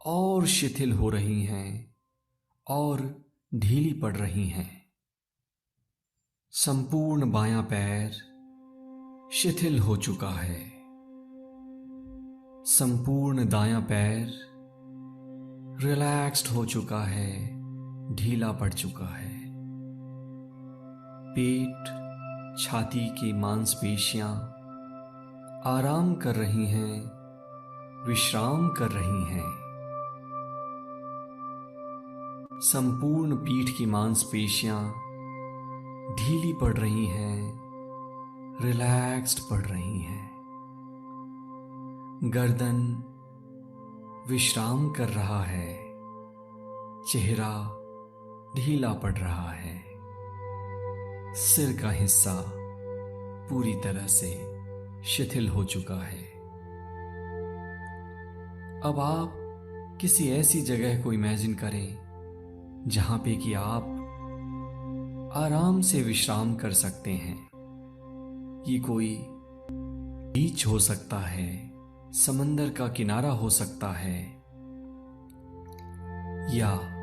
Speaker 3: और शिथिल हो रही हैं और ढीली पड़ रही हैं। संपूर्ण बायां पैर शिथिल हो चुका है। संपूर्ण दायां पैर रिलैक्स्ड हो चुका है, ढीला पड़ चुका है। पेट, छाती की मांसपेशियां आराम कर रही हैं, विश्राम कर रही हैं। संपूर्ण पीठ की मांसपेशियां ढीली पड़ रही हैं, रिलैक्स्ड पड़ रही हैं। गर्दन विश्राम कर रहा है, चेहरा ढीला पड़ रहा है। सिर का हिस्सा पूरी तरह से शिथिल हो चुका है। अब आप किसी ऐसी जगह को इमेजिन करें जहां पे कि आप आराम से विश्राम कर सकते हैं। ये कोई बीच हो सकता है, समंदर का किनारा हो सकता है, या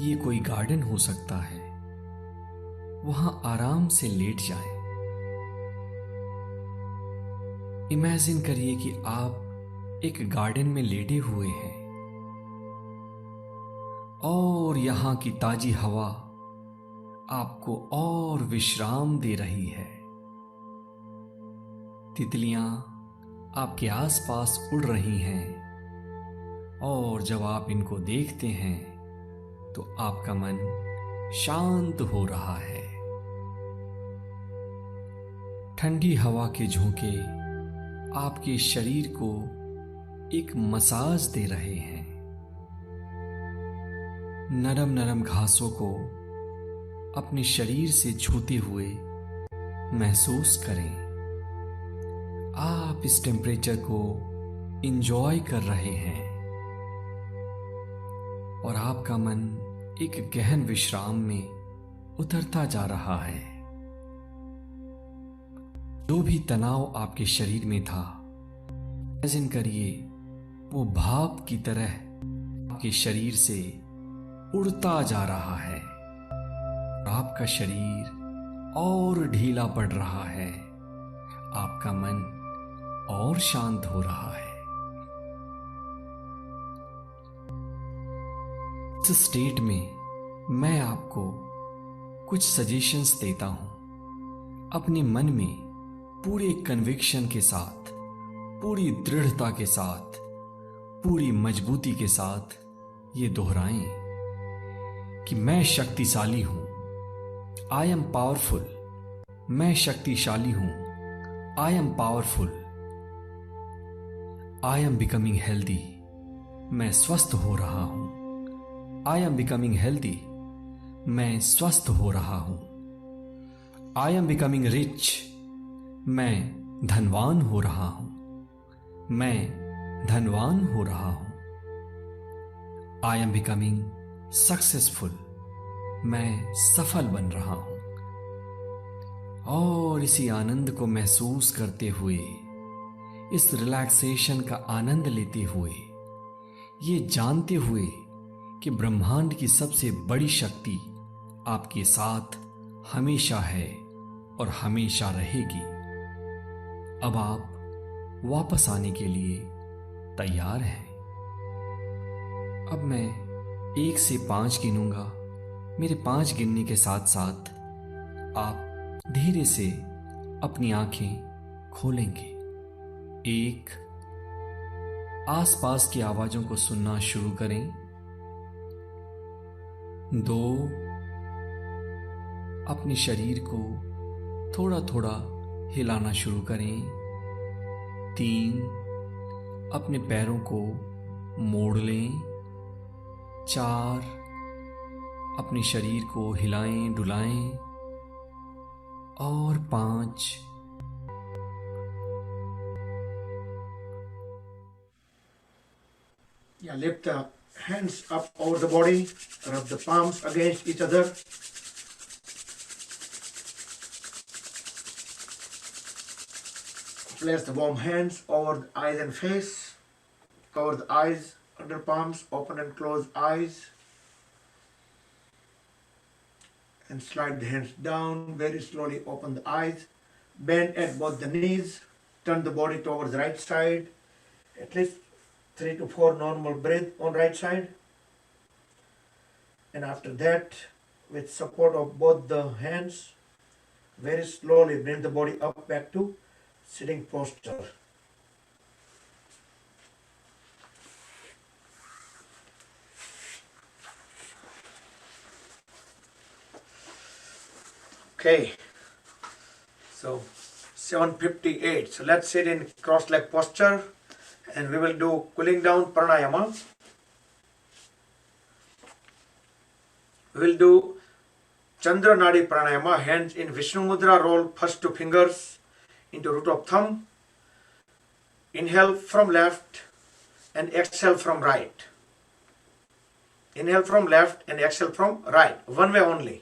Speaker 3: ये कोई गार्डन हो सकता है। वहां आराम से लेट जाएं। इमेजिन करिए कि आप एक गार्डन में लेटे हुए हैं और यहां की ताजी हवा आपको और विश्राम दे रही है। तितलियां आपके आसपास उड़ रही हैं और जब आप इनको देखते हैं तो आपका मन शांत हो रहा है। ठंडी हवा के झोंके आपके शरीर को एक मसाज दे रहे हैं। नरम नरम घासों को अपने शरीर से छूते हुए महसूस करें। आप इस टेम्परेचर को इंजॉय कर रहे हैं और आपका मन एक गहन विश्राम में उतरता जा रहा है। जो भी तनाव आपके शरीर में था, इमेजिन करिए वो भाप की तरह आपके शरीर से उड़ता जा रहा है। आपका शरीर और ढीला पड़ रहा है, आपका मन और शांत हो रहा है। इस स्टेट में मैं आपको कुछ सजेशंस देता हूं। अपने मन में पूरे कन्विक्शन के साथ, पूरी दृढ़ता के साथ, पूरी मजबूती के साथ ये दोहराएं कि मैं शक्तिशाली हूं। I am powerful. मैं शक्तिशाली हूं। I am powerful. I am becoming healthy. मैं स्वस्थ हो रहा हूं। I am becoming healthy. मैं स्वस्थ हो रहा हूं। I am becoming rich. मैं धनवान हो रहा हूं। मैं धनवान हो रहा हूं। I am becoming successful. मैं सफल बन रहा हूं। और इसी आनंद को महसूस करते हुए, इस रिलैक्सेशन का आनंद लेते हुए, ये जानते हुए कि ब्रह्मांड की सबसे बड़ी शक्ति आपके साथ हमेशा है और हमेशा रहेगी, अब आप वापस आने के लिए तैयार हैं। अब मैं 1 से 5 गिनूंगा। मेरे 5 गिनने के साथ साथ आप धीरे से अपनी आंखें खोलेंगे। 1, आसपास की आवाजों को सुनना शुरू करें। 2, अपने शरीर को थोड़ा थोड़ा हिलाना शुरू करें। 3, अपने पैरों को मोड़ लें। 4, अपने शरीर को हिलाएं डुलाएं। और 5,
Speaker 1: Lift the hands up over the body, rub the palms against each other. Place the warm hands over the eyes and face. Cover the eyes, under palms, open and close eyes. And slide the hands down, very slowly open the eyes. Bend at both the knees, turn the body towards the right side. At least 3 to 4 normal breath on right side. And after that, with support of both the hands, very slowly bring the body up back to sitting posture. Okay, so 7:58. So let's sit in cross-leg posture and we will do cooling down pranayama. We will do Chandra Nadi Pranayama, hands in Vishnu Mudra, roll first 2 fingers into root of thumb. Inhale from left and exhale from right. Inhale from left and exhale from right. One way only.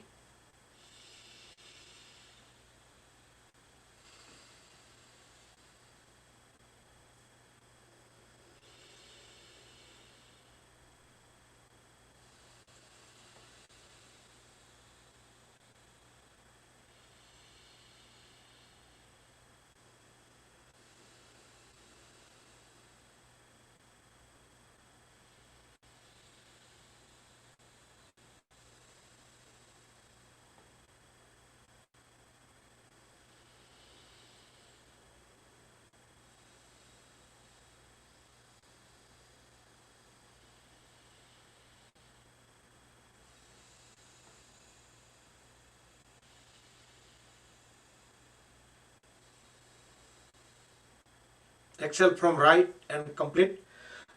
Speaker 1: Exhale from right and complete.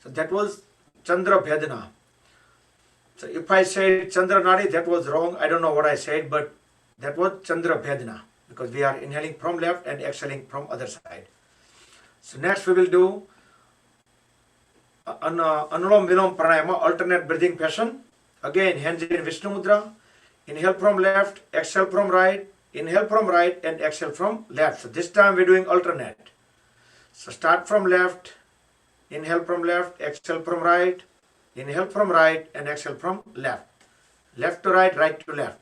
Speaker 1: So that was Chandra Bhedra. So if I said Chandra Nadi, that was wrong. I don't know what I said, but that was Chandra Bhedra because we are inhaling from left and exhaling from other side. So next we will do Anulom Vilom Pranayama, alternate breathing fashion. Again, hands in Vishnu Mudra. Inhale from left, exhale from right. Inhale from right and exhale from left. So this time we're doing alternate. So start from left, inhale from left, exhale from right, inhale from right and exhale from left. Left to right, right to left.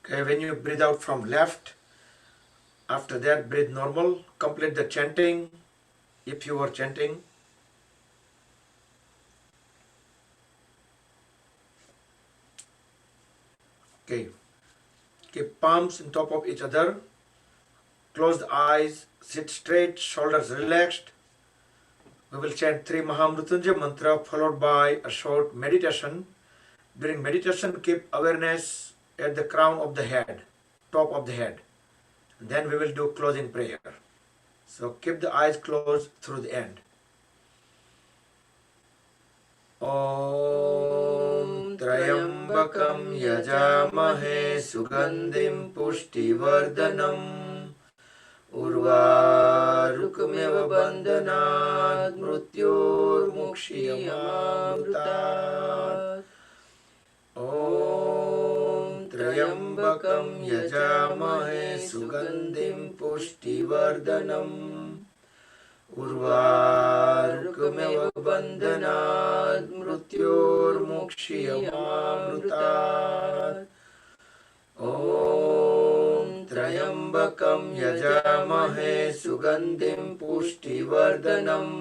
Speaker 1: Okay, when you breathe out from left, after that breathe normal, complete the chanting if you are chanting. Okay, keep palms on top of each other, close the eyes, sit straight, shoulders relaxed. We will chant 3 Mahamrutyunjay mantra followed by a short meditation. During meditation, keep awareness at the crown of the head, top of the head. Then we will do closing prayer. So keep the eyes closed through the end. ॐ त्र्यम्बकं यजामहे सुगन्धिं पुष्टिवर्धनम् उर्वारुकमिव बन्धनात् मृत्योर्मुक्षीयमामृतात् ॐ त्र्यम्बकं यजामहे सुगन्धिं पुष्टिवर्धनम् उर्वारुकमिव बन्धनात् मृत्योर्मुक्षीयमामृतात् ॐ त्र्यम्बकं यजामहे सुगन्धिं पुष्टिवर्धनम्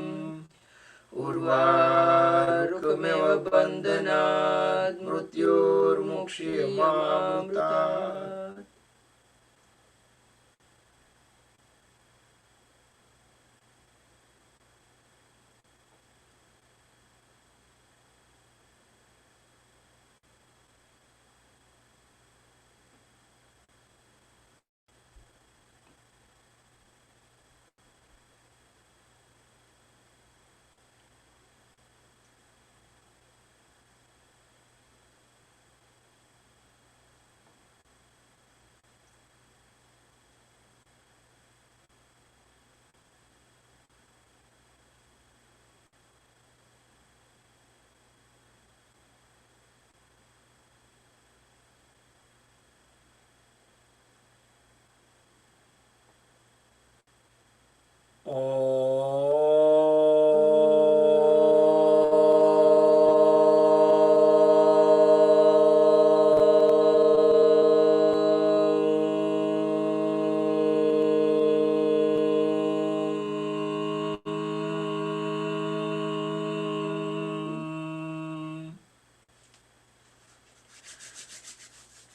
Speaker 1: उर्वारुकमिव बन्धनात् मृत्योर्मुक्षीयमामृतात्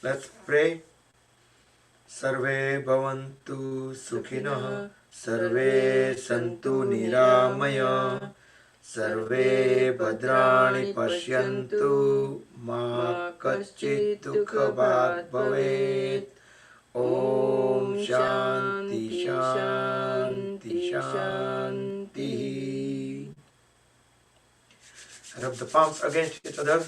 Speaker 1: Let's pray. Sarve bhavantu sukhinah, sarve santu niramaya, sarve bhadrani pashyantu, ma kaschit dukhabhat bhavet. Om Shanti Shanti Shanti. Rub the palms against each other.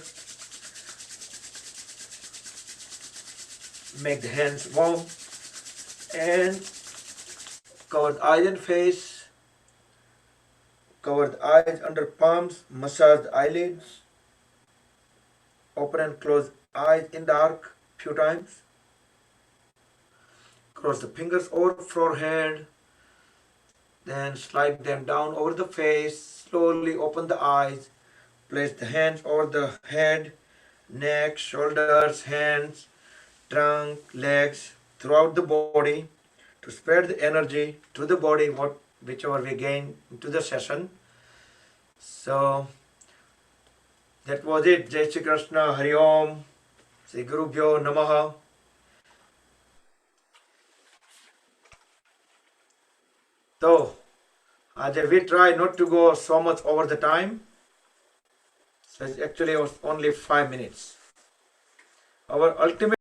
Speaker 1: Make the hands warm and cover the eyes and face. Cover the eyes under palms. Massage the eyelids. Open and close eyes in the arc few times. Cross the fingers over forehead. Then slide them down over the face. Slowly open the eyes. Place the hands over the head, neck, shoulders, hands, trunk, legs, throughout the body to spread the energy to the body, whichever we gain into the session. So that was it. Jai Shri Krishna, Hari Om, Sri Guru Bhyo Namaha. So, we try not to go so much over the time. So it actually was only 5 minutes. Our ultimate